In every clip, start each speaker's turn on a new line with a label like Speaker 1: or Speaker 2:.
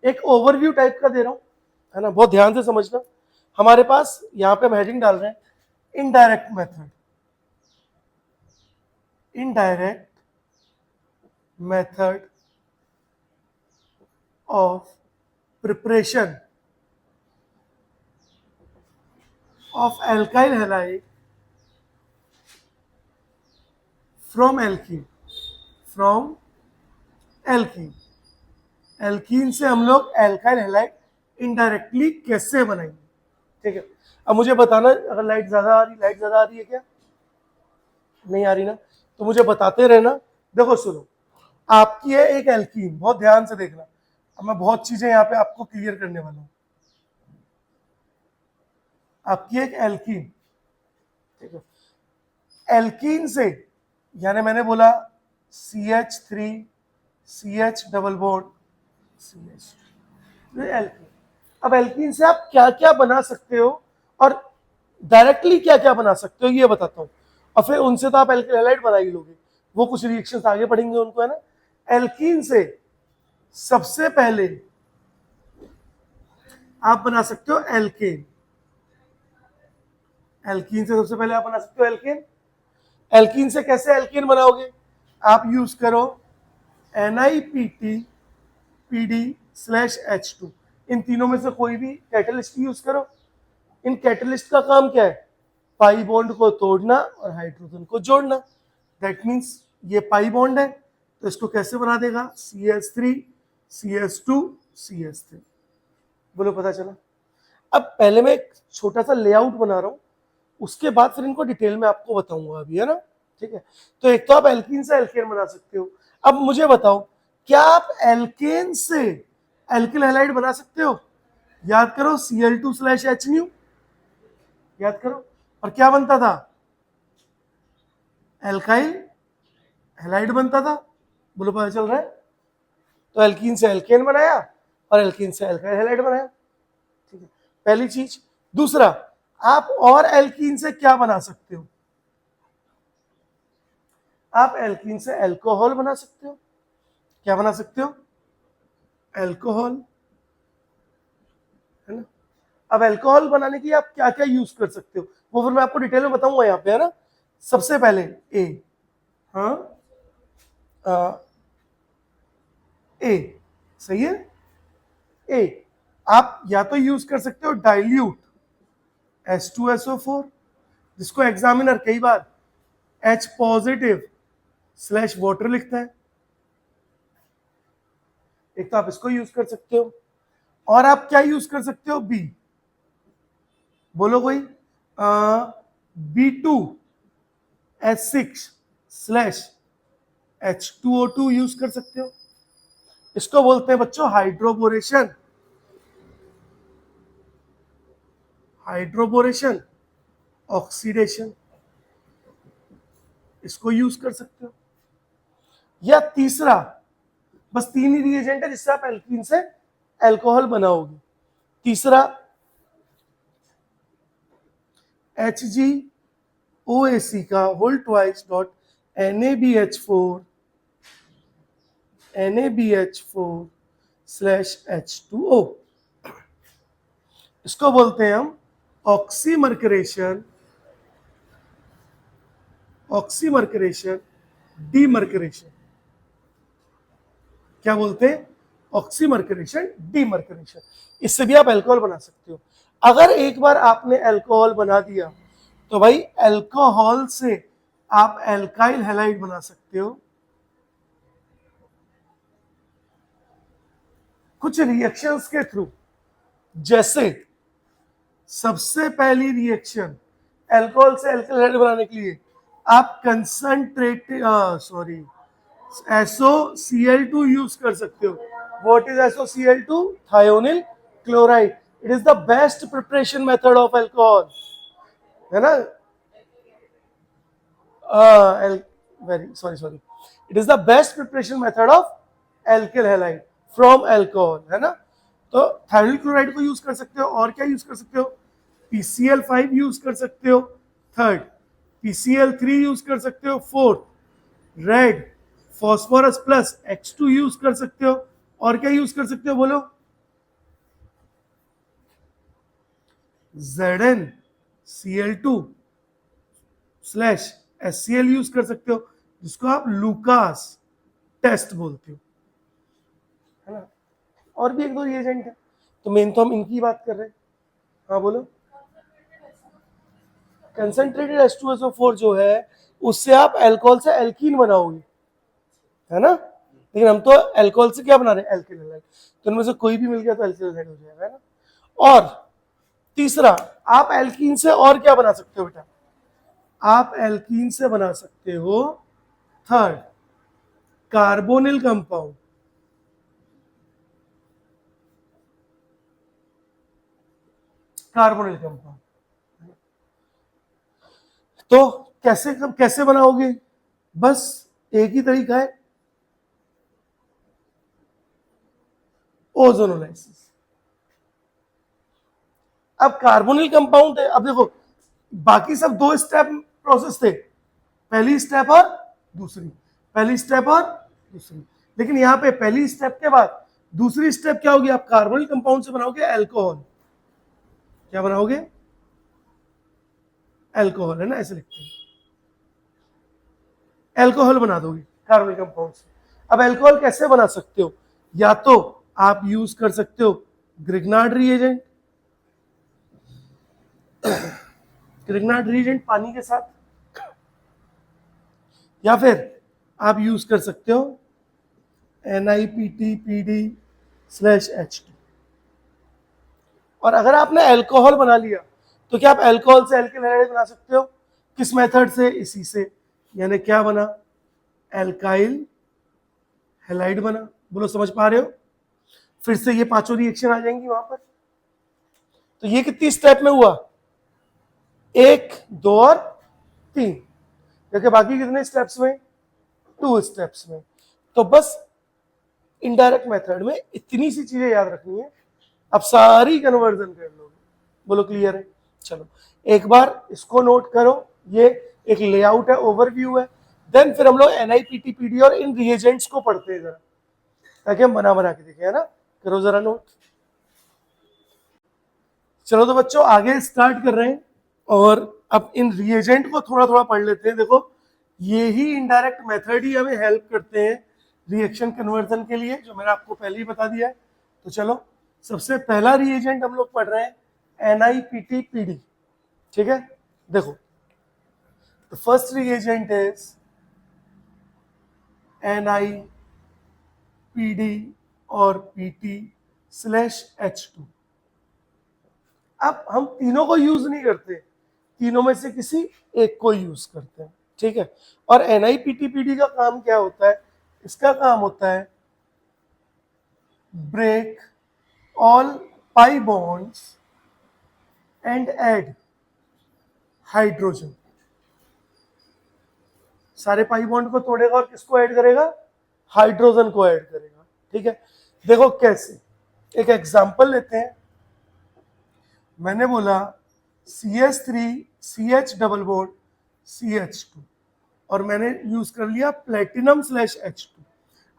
Speaker 1: एक overview type का दे रहा हूं, है ना, बहुत ध्यान से समझना। हमारे पास यहां पे हम हेडिंग डाल रहे हैं indirect method, indirect method of preparation of alkyl halide from alkene, from alkene। Alkene से हम लोग एल्काइल हैलाइड इनडायरेक्टली कैसे बनाएंगे, ठीक है। अब मुझे बताना, अगर लाइट ज्यादा आ रही है क्या, नहीं आ रही ना, तो मुझे बताते रहना। देखो सुनो, आपकी है एक एल्कीन, बहुत ध्यान से देखना, अब मैं बहुत चीजें यहाँ पे आपको क्लियर करने वाला हूँ। आपकी एक एल्कीन, ठीक है, एल्कीन से यानी मैंने बोला CH3 CH double bond CH, alkene. अब एल्कीन से आप क्या क्या बना सकते हो और डायरेक्टली क्या क्या बना सकते हो ये बताता हूँ, और फिर उनसे तो आप एल्किल हैलाइड बना ही लोगे, वो कुछ रिएक्शंस आगे पढ़ेंगे उनको, है ना। एल्कीन से सबसे पहले आप बना सकते हो एल्केन, एल्कीन से सबसे पहले आप बना सकते हो एल्केन। एल्कीन से कैसे एल्केन बनाओगे, आप यूज करो NiPT/H2, इन तीनों में से कोई भी कैटलिस्ट यूज करो। इन कैटलिस्ट का काम क्या है, पाई बॉन्ड को तोड़ना और हाइड्रोजन को जोड़ना। दैट मीन्स ये पाई बॉन्ड है, तो इसको कैसे बना देगा, CH3 CH2 CH3। बोलो पता चला। अब पहले मैं एक छोटा सा लेआउट बना रहा हूं, उसके बाद फिर इनको डिटेल में आपको बताऊंगा अभी, है ना, ठीक है। तो एक तो आप एल्कीन से एल्केन बना सकते हो। अब मुझे बताओ, क्या आप एल्केन से एल्किल हैलाइड बना सकते हो, याद करो Cl2/H न्यू, याद करो, और क्या बनता था, एल्काइल हैलाइड बनता था। बोलो पता चल रहा है। तो एल्कीन से एल्केन बनाया और एल्कीन से एल्काइल हैलाइड बनाया, ठीक है, पहली चीज। दूसरा, आप और एल्कीन से क्या बना सकते हो, आप एल्कीन से एल्कोहल बना सकते हो। क्या बना सकते हो, एल्कोहल, है ना। अब एल्कोहल बनाने के लिए आप क्या क्या यूज कर सकते हो, वो फिर मैं आपको डिटेल में बताऊंगा यहाँ पे, है ना। सबसे पहले ए, हाँ ए, सही है, ए। आप या तो यूज कर सकते हो डाइल्यूट H2SO4, जिसको एग्जामिनर कई बार H+/वाटर लिखता है, एक तो आप इसको यूज कर सकते हो। और आप क्या यूज कर सकते हो, बी, बोलो कोई, B2H6/H2O2 यूज कर सकते हो। इसको बोलते हैं बच्चों हाइड्रोबोरेशन, हाइड्रोबोरेशन ऑक्सीडेशन, इसको यूज कर सकते हो। या तीसरा, बस तीन ही रिएजेंट है जिससे आप एल्कीन से एल्कोहल बनाओगे। तीसरा HgOAc का होल ट्वाइस डॉट NaBH4/H2O, इसको बोलते हैं हम ऑक्सीमर्करेशन, ऑक्सीमर्करेशन डीमर्करेशन। क्या बोलते हैं, ऑक्सीमर्करेशन डीमर्करेशन। इससे भी आप अल्कोहल बना सकते हो। अगर एक बार आपने अल्कोहल बना दिया तो भाई अल्कोहल से आप एल्काइल हैलाइड बना सकते हो। कुछ रिएक्शंस के थ्रू, जैसे सबसे पहली रिएक्शन अल्कोहल से एल्काइल हैलाइड बनाने के लिए आप कंसंट्रेटेड SOCl2 यूज कर सकते हो। What is SOCl2, thionyl chloride. It is the best preparation method of alcohol, है ना, very sorry, it is the best preparation method of alkyl halide from alcohol, है ना। तो थायोनिल क्लोराइड को use कर सकते हो। और क्या यूज कर सकते हो, PCl5 यूज कर सकते हो। थर्ड, PCl3 यूज कर सकते हो। Fourth, red phosphorus plus H2 use कर सकते हो। और क्या यूज कर सकते हो, बोलो, ZnCl2 स्लैश HCl यूज कर सकते हो, जिसको आप लूकास टेस्ट बोलते हो, है ना। और भी एक दो रिएजेंट है, तो मेन तो हम इनकी बात कर रहे हैं। हाँ बोलो। कंसंट्रेटेड H2SO4 जो है उससे आप अल्कोहल से एल्कीन बनाओगे, है ना, लेकिन हम तो अल्कोहल से क्या बना रहे हैं, एल्किल हैलाइड, तो इनमें से कोई भी मिल गया तो एल्किल हैलाइड हो जाएगा, है ना। और तीसरा, आप एल्कीन से और क्या बना सकते हो बेटा, आप एल्कीन से बना सकते हो third carbonyl compound, carbonyl compound. तो कैसे कैसे बनाओगे, बस एक ही तरीका है, ओजोनोलाइसिस। अब कार्बोनिल कंपाउंड है, अब देखो बाकी सब दो स्टेप प्रोसेस थे, पहली स्टेप और दूसरी, पहली स्टेप और दूसरी, लेकिन यहां पे पहली स्टेप के बाद दूसरी स्टेप क्या होगी, आप कार्बोनिल कंपाउंड से बनाओगे अल्कोहल, क्या बनाओगे, अल्कोहल, है ना, ऐसे लिखते हैं, अल्कोहल बना दोगे कार्बोनिल कंपाउंड से। अब अल्कोहल कैसे बना सकते हो, या तो आप यूज कर सकते हो ग्रिग्नार्ड रिएजेंट, ग्रिग्नार्ड रिएजेंट पानी के साथ, या फिर आप यूज कर सकते हो NiPTPD/H2। और अगर आपने अल्कोहल बना लिया तो क्या आप अल्कोहल से एल्किल हैलाइड बना सकते हो, किस मेथड से, इसी से, यानी क्या बना, एल्काइल हैलाइड बना। बोलो समझ पा रहे हो, फिर से ये पांचों रिएक्शन आ जाएंगी वहां पर। तो ये कितनी स्टेप में हुआ, 1, 2 और 3, जबकि बाकी कितने स्टेप्स में, 2 स्टेप्स में। तो बस इनडायरेक्ट मेथड में इतनी सी चीजें याद रखनी है, अब सारी कन्वर्जन कर लोगे। बोलो क्लियर है, चलो एक बार इसको नोट करो, ये एक लेआउट है, ओवरव्यू है, देन फिर हम लोग NiPTPD और इन रिएजेंट्स को पढ़ते हैं जरा, ताकि हम बना बना के देखें, है ना, करो जरा नोट। चलो तो बच्चों आगे स्टार्ट कर रहे हैं, और अब इन रिएजेंट को थोड़ा थोड़ा पढ़ लेते हैं। देखो ये ही इनडायरेक्ट मेथड ही हमें हेल्प करते हैं रिएक्शन कन्वर्जन के लिए, जो मैंने आपको पहले ही बता दिया है। तो चलो सबसे पहला रिएजेंट हम लोग पढ़ रहे हैं NiPTPD, ठीक है। देखो the first reagent is NiPD और PT/H2। अब हम तीनों को यूज नहीं करते, तीनों में से किसी एक को यूज करते हैं, ठीक है। और NiPTPD का काम क्या होता है, इसका काम होता है break all pi bonds and add hydrogen, सारे पाई बॉन्ड को तोड़ेगा और किसको ऐड करेगा, हाइड्रोजन को ऐड करेगा, ठीक है। देखो कैसे, एक एग्जांपल लेते हैं। मैंने बोला CH3CH डबल बॉन्ड CH2, और मैंने यूज कर लिया प्लेटिनम/H2।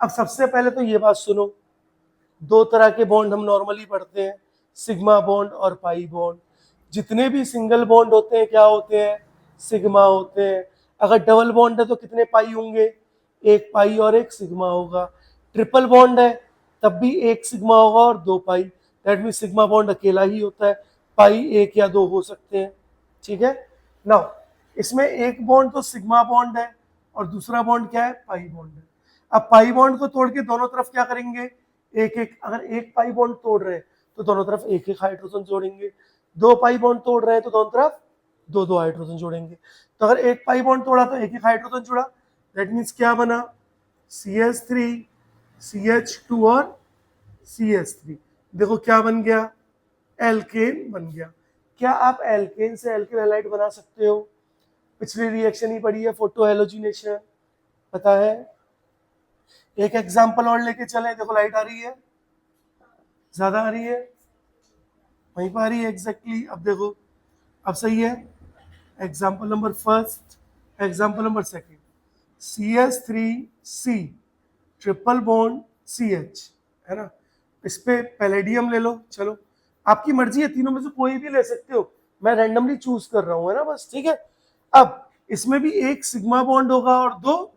Speaker 1: अब सबसे पहले तो ये बात सुनो, दो तरह के बॉन्ड हम नॉर्मली पढ़ते हैं, सिग्मा बॉन्ड और पाई बॉन्ड। जितने भी सिंगल बॉन्ड होते हैं क्या होते हैं, सिग्मा होते हैं। अगर डबल बॉन्ड है तो कितने पाई होंगे, एक पाई और एक सिग्मा होगा। ट्रिपल बॉन्ड है तब भी एक सिग्मा होगा और दो पाई, दैट मीन सिग्मा बॉन्ड अकेला ही होता है, पाई एक या दो हो सकते हैं, ठीक है। नाउ इसमें एक बॉन्ड तो सिग्मा बॉन्ड है और दूसरा बॉन्ड क्या है, पाई बॉन्ड है। अब पाई बॉन्ड को तोड़ के दोनों तरफ क्या करेंगे, एक एक, अगर एक पाई बॉन्ड तोड़ रहे हैं तो दोनों तरफ एक एक हाइड्रोजन जोड़ेंगे, दो पाई बॉन्ड तोड़ रहे हैं तो दोनों तरफ दो दो हाइड्रोजन जोड़ेंगे। तो अगर एक पाई बॉन्ड तोड़ा तो एक एक हाइड्रोजन जुड़ा, दैट मीन्स क्या बना, CH3 CH2 और CH3। देखो क्या बन गया, एल्केन बन गया। क्या आप एल्केन से एल्किल हैलाइड बना सकते हो, पिछली रिएक्शन ही पड़ी है, फोटो हेलोजिनेशन, पता है। एक एग्जांपल और लेके चले, देखो लाइट आ रही है, ज्यादा आ रही है, वहीं पर आ रही है एग्जैक्टली। अब देखो अब सही है, example number first, example number second, CH3C triple bond CH, है ना। इस पे पैलेडियम ले लो, चलो आपकी मर्जी है, तीनों में से कोई भी ले सकते हो, मैं रैंडमली चूज कर रहा हूं, है ना, बस, ठीक है। अब इसमें भी एक सिग्मा बॉन्ड होगा और दो,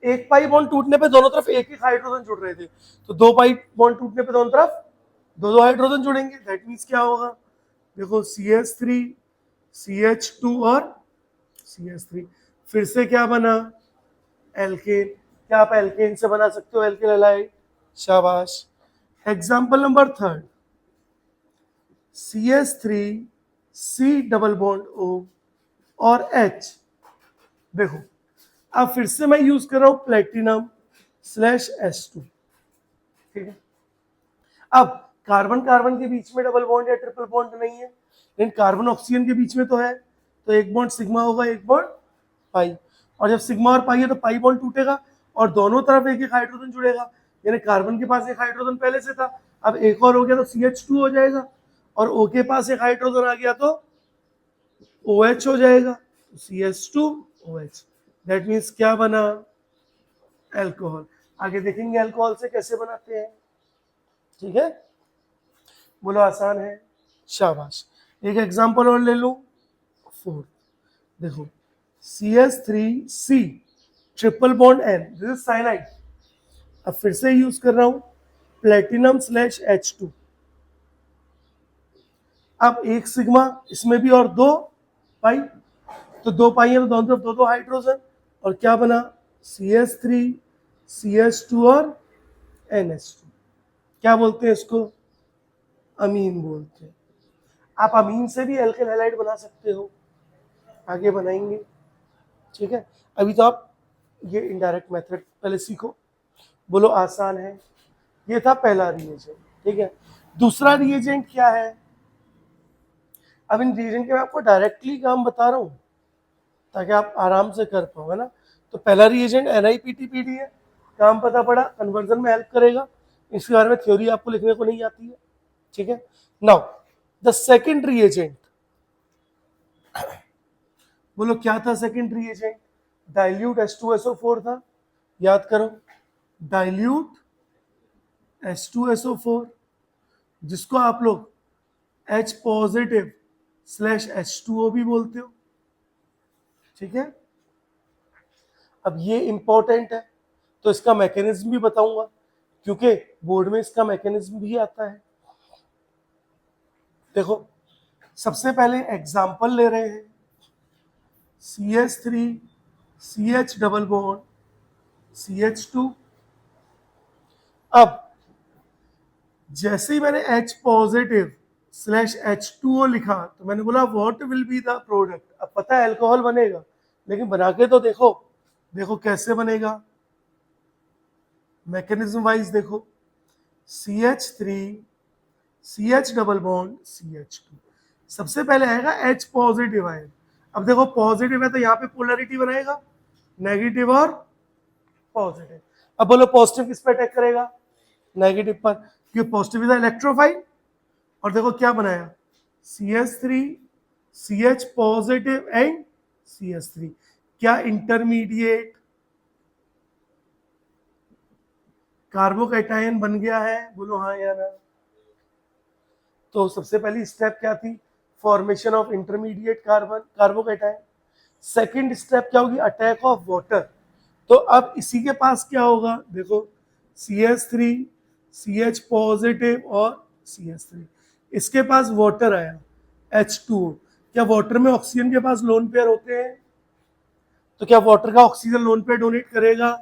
Speaker 1: एक पाई बॉन्ड टूटने पे दोनों तरफ एक एक हाइड्रोजन जुड़ रहे थे, तो दो पाई बॉन्ड टूटने पे दोनों तरफ दो दो हाइड्रोजन जुड़ेंगे। दैट मीन्स क्या होगा, देखो CH3 CH2 और CH3, फिर से क्या बना, एल्केन। क्या आप एल्केन से बना सकते हो एल्केन हैलाइड? शाबाश। Example number third, CH3 C double bond O और H। देखो अब फिर से मैं यूज कर रहा हूं प्लेटिनम स्लैश S2, ठीक है। अब कार्बन कार्बन के बीच में डबल बॉन्ड या ट्रिपल बॉन्ड नहीं है, लेकिन कार्बन ऑक्सीजन के बीच में तो है, तो एक बॉन्ड सिग्मा होगा, एक बॉन्ड पाई, और जब सिग्मा और पाई है तो पाई बॉन्ड टूटेगा और दोनों तरफ एक एक हाइड्रोजन जुड़ेगा, यानी कार्बन के पास एक हाइड्रोजन पहले से था, अब एक और हो गया तो CH2 हो जाएगा, और O के पास एक हाइड्रोजन आ गया तो OH हो जाएगा, CH2 OH। दैट मीन्स क्या बना, एल्कोहल। आगे देखेंगे अल्कोहल से कैसे बनाते हैं, ठीक है। बोलो आसान है, शाबाश। एक एग्जांपल और ले लो, फोर्थ, देखो CH3C triple bond N, this is cyanide. अब फिर से यूज कर रहा हूं प्लेटिनम स्लैश H2। अब एक सिग्मा इसमें भी और दो पाई, तो दो पाई है तो दोनों तरफ दो दो हाइड्रोजन, और क्या बना, CH3 CH2 और NH2। क्या बोलते हैं इसको, अमीन बोलते हैं। आप अमीन से भी एल्केन हैलाइड बना सकते हो, आगे बनाएंगे, ठीक है। अभी तो आप ये इनडायरेक्ट मेथड पहले सीखो। बोलो आसान है। ये था पहला रिएजेंट, ठीक है। दूसरा रिएजेंट क्या है, अब इन रिएजेंट के मैं आपको डायरेक्टली काम बता रहा हूं ताकि आप आराम से कर पाओ, है ना। तो पहला रिएजेंट NiPTPD है, काम पता पड़ा, कन्वर्जन में हेल्प करेगा, इसके बारे में थ्योरी आपको लिखने को नहीं आती है, ठीक है। नाउ द सेकंड रिएजेंट, बोलो क्या था सेकंड रिएजेंट, डाइल्यूट H2SO4 था, याद करो, डाइल्यूट H2SO4, जिसको आप लोग H पॉजिटिव स्लैश H2O भी बोलते हो, ठीक है। अब ये इंपॉर्टेंट है, तो इसका मैकेनिज्म भी बताऊंगा, क्योंकि बोर्ड में इसका मैकेनिज्म भी आता है। देखो सबसे पहले एग्जांपल ले रहे हैं, CH3 CH double bond CH2। अब जैसे ही मैंने H पॉजिटिव स्लैश H2O लिखा तो मैंने बोला what will be the product. अब पता है अल्कोहल बनेगा, लेकिन बना के तो देखो, देखो कैसे बनेगा, मैकेनिज्म वाइज देखो, CH3 CH double bond CH2, सबसे पहले आएगा H पॉजिटिव आएगा। अब देखो पॉजिटिव है तो यहाँ पे पोलैरिटी बनाएगा, नेगेटिव और पॉजिटिव। अब बोलो पॉजिटिव किस पे अटैक करेगा, नेगेटिव पर, क्योंकि पॉजिटिव इज इलेक्ट्रोफाइल। और देखो क्या बनाया, CH3 CH positive and CH3, क्या इंटरमीडिएट कार्बोकैटायन बन गया है, बोलो हाँ या ना। तो सबसे पहली स्टेप क्या थी, formation of intermediate carbon carbocation. Second step क्या होगी, अटैक ऑफ वाटर। तो अब इसी के पास क्या होगा, देखो CH3 CH पॉजिटिव और CH3, इसके पास वाटर आया H2O। क्या वाटर में ऑक्सीजन के पास लोन पेयर होते हैं, तो क्या वाटर का ऑक्सीजन लोन पेयर डोनेट करेगा,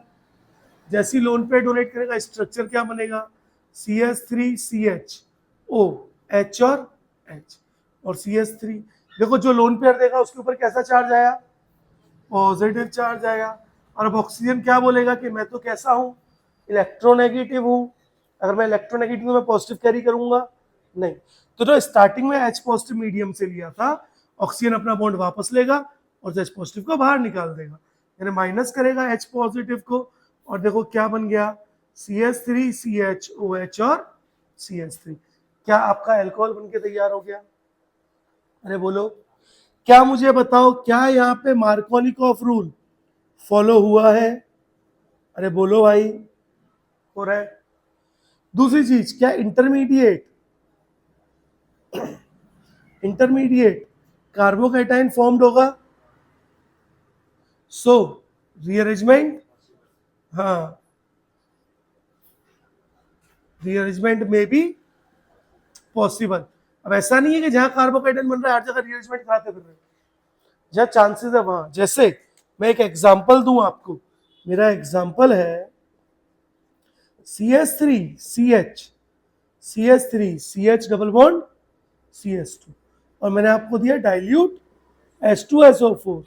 Speaker 1: जैसी लोन पेयर डोनेट करेगा स्ट्रक्चर क्या बनेगा, CH3 CHO H और H और CH3। देखो जो लोन पेयर देगा उसके ऊपर कैसा चार्ज आया, पॉजिटिव चार्ज आया। और अब ऑक्सीजन क्या बोलेगा कि मैं तो कैसा हूं, इलेक्ट्रोनेगेटिव हूं। अगर मैं इलेक्ट्रोनेगेटिव हूं मैं पॉजिटिव कैरी करूंगा नहीं, तो जो स्टार्टिंग में H पॉजिटिव मीडियम से लिया था, ऑक्सीजन अपना बॉन्ड वापस लेगा और H पॉजिटिव को बाहर निकाल देगा, यानी माइनस करेगा H पॉजिटिव को। और देखो क्या बन गया, CH3 CHOH और CH3। क्या आपका अल्कोहल बनके तैयार हो गया, अरे बोलो। क्या मुझे बताओ, क्या यहाँ पे मार्कोनिकॉफ रूल फॉलो हुआ है, अरे बोलो भाई, हो रहा है। दूसरी चीज क्या, इंटरमीडिएट इंटरमीडिएट कार्बोकैटायन फॉर्म्ड होगा, सो रीअरेंजमेंट, हाँ रीअरेंजमेंट में भी पॉसिबल। अब ऐसा नहीं है कि जहां कार्बोकैटायन बन रहा है हर जगह रीअरेंजमेंट कराते फिर रहे, जहां चांसेस है वहां। जैसे मैं एक एग्जांपल दूं आपको, मेरा एग्जांपल है CH3CH, CH3CH double bond CH2, और मैंने आपको दिया डाइल्यूट H2SO4।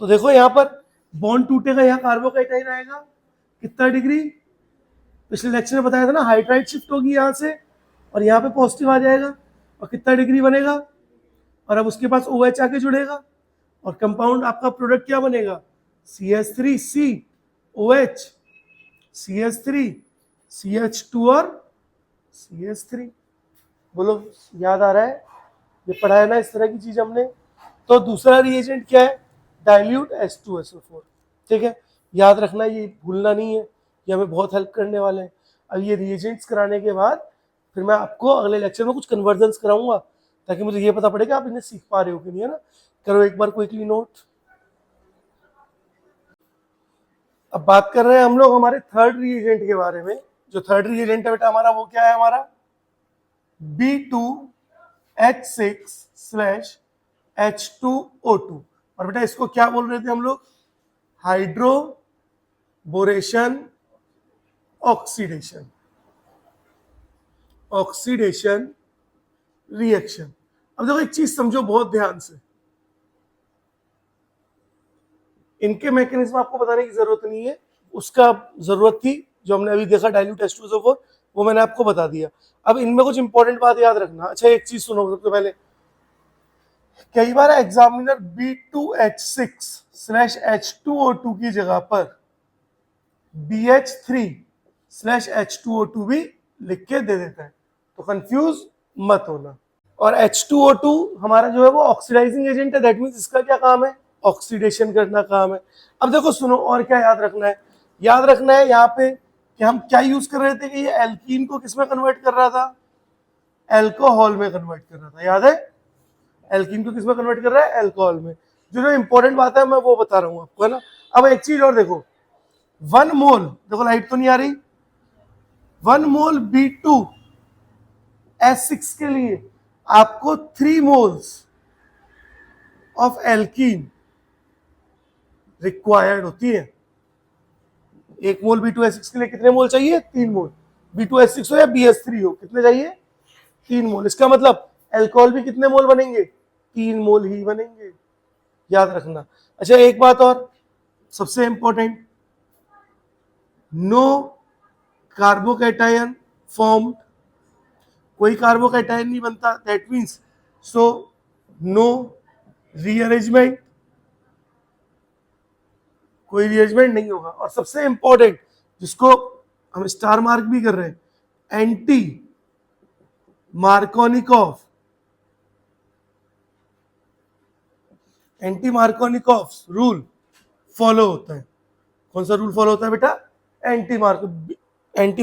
Speaker 1: तो देखो यहां पर बॉन्ड टूटेगा, यहां कार्बोकैटायन आएगा, कितना डिग्री, पिछले लेक्चर में बताया था ना, हाइड्राइड शिफ्ट होगी यहां से और यहाँ पे पॉजिटिव आ जाएगा, और कितना डिग्री बनेगा, और अब उसके पास OH आके जुड़ेगा और कंपाउंड आपका प्रोडक्ट क्या बनेगा, CH3COH, CH3 CH2 और CH3। बोलो याद आ रहा है, ये पढ़ाया ना इस तरह की चीज हमने। तो दूसरा रिएजेंट क्या है, डाइल्यूट H2SO4, ठीक है, याद रखना, ये भूलना नहीं है, ये हमें बहुत हेल्प करने वाले हैं। अब ये रिएजेंट्स कराने के बाद फिर मैं आपको अगले लेक्चर में कुछ कन्वर्जन्स कराऊंगा, ताकि मुझे ये पता पड़े कि आप इन्हें सीख पा रहे हो कि नहीं, है ना। करो एक बार क्विकली नोट। अब बात कर रहे हैं हम लोग हमारे थर्ड रिएजेंट के बारे में। जो थर्ड रिएजेंट है बेटा हमारा, वो क्या है हमारा, B2H6/H2O2। और बेटा इसको क्या बोल रहे थे हम लोग, हाइड्रोबोरेशन ऑक्सीडेशन, ऑक्सीडेशन रिएक्शन। अब देखो एक चीज समझो बहुत ध्यान से, इनके मैकेनिज्म आपको बताने की जरूरत नहीं है, उसका जरूरत थी जो हमने अभी देखा डाइल्यूट H2SO4, वो मैंने आपको बता दिया। अब इनमें कुछ इंपॉर्टेंट बात याद रखना। अच्छा एक चीज सुनो सबसे पहले, कई बार एग्जामिनर B2H6/H2O2 की जगह पर BH3/H2O2 भी लिख के दे देता है, तो कंफ्यूज मत होना। और H2O2 हमारा जो है वो ऑक्सीडाइजिंग एजेंट है, दैट मींस इसका क्या काम है, ऑक्सीडेशन करना काम है। अब देखो सुनो, और क्या याद रखना है, याद रखना है यहाँ पे कि हम क्या यूज कर रहे थे कि ये एल्कीन को किसमें कन्वर्ट कर रहा था, एल्कोहल में कन्वर्ट कर रहा था, याद है, एल्कीन को किसमें कन्वर्ट कर रहा है, एल्कोहल में। जो जो इंपॉर्टेंट बात है मैं वो बता रहा हूँ आपको, है ना। अब एक चीज और देखो, 1 मोल, देखो लाइट तो नहीं आ रही, 1 मोल B2H6 के लिए आपको 3 मोल्स ऑफ एल्कीन रिक्वायर्ड होती है। 1 मोल B2H6 के लिए कितने मोल चाहिए, 3 मोल। B2H6 हो या BH3 हो, कितने चाहिए, 3 मोल। इसका मतलब एल्कोहल भी कितने मोल बनेंगे, 3 मोल ही बनेंगे, याद रखना। अच्छा एक बात और सबसे इंपॉर्टेंट, नो कार्बोकैटायन फॉर्म, कोई कार्बोकैटायन नहीं बनता, that means so no rearrangement, कोई रीअरेंजमेंट नहीं होगा। और सबसे इंपॉर्टेंट जिसको हम स्टार मार्क भी कर रहे हैं, anti Markovnikov, anti Markovnikov rule follow होता है। कौन सा रूल फॉलो होता है बेटा, एंटी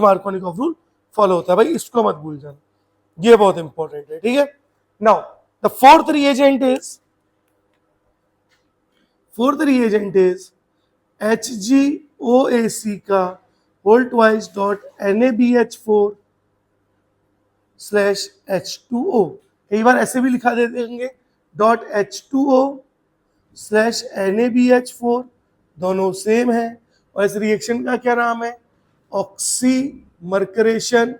Speaker 1: मार्कोनिकॉफ रूल फॉलो होता है, भाई इसको मत भूल जाना, ये बहुत इंपॉर्टेंट है, ठीक है। Now the fourth reagent is HgOAC का होल ट्वाइस डॉट NaBH4/H2O, कई बार ऐसे भी लिखा दे देंगे .H2O/NaBH4, दोनों सेम है। और इस रिएक्शन का क्या नाम है, ऑक्सीमर्करेशन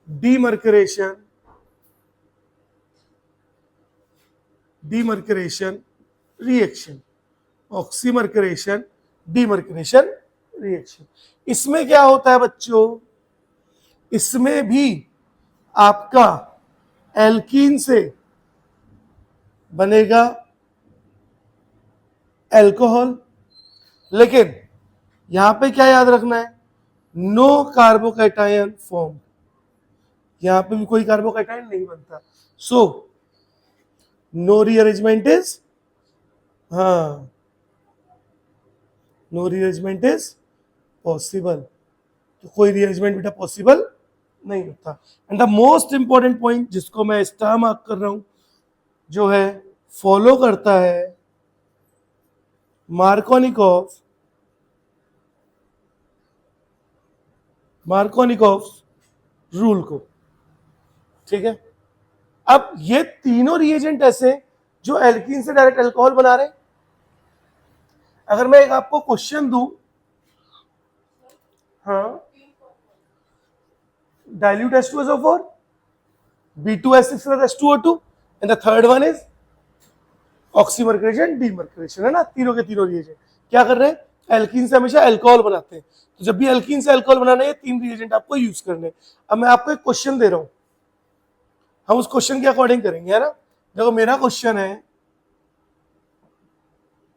Speaker 1: डीमर्करेशन रिएक्शन, ऑक्सीमर्करेशन डीमर्करेशन रिएक्शन। इसमें क्या होता है बच्चों, इसमें भी आपका एल्कीन से बनेगा एल्कोहल, लेकिन यहां पे क्या याद रखना है, नो कार्बोकैटायन फॉर्म, यहां पे भी कोई कार्बोकैटायन नहीं बनता, सो नो रीअरेंजमेंट इज, हाँ नो रीअरेंजमेंट इज पॉसिबल, तो कोई रीअरेंजमेंट बेटा पॉसिबल नहीं होता। And the most important point जिसको मैं स्टार मार्क कर रहा हूं, जो है फॉलो करता है मार्कोनिकॉफ रूल को। ठीक है, अब ये तीनों रिएजेंट ऐसे जो एल्कीन से डायरेक्ट अल्कोहल बना रहे हैं। अगर मैं एक आपको क्वेश्चन दूं, हाँ, dilute H2SO4, B2S6 plus H2O2, and the third one is ऑक्सीमर्करेशन डीमर्करेशन, है ना। तीनों के तीनों रिएजेंट क्या कर रहे हैं, एल्कीन से हमेशा अल्कोहल बनाते हैं। तो जब भी एल्कीन से अल्कोहल बनाना है, ये तीन रिएजेंट आपको यूज करने हैं। अब मैं आपको एक क्वेश्चन दे रहा हूं, हम उस क्वेश्चन के अकॉर्डिंग करेंगे, है ना। देखो मेरा क्वेश्चन है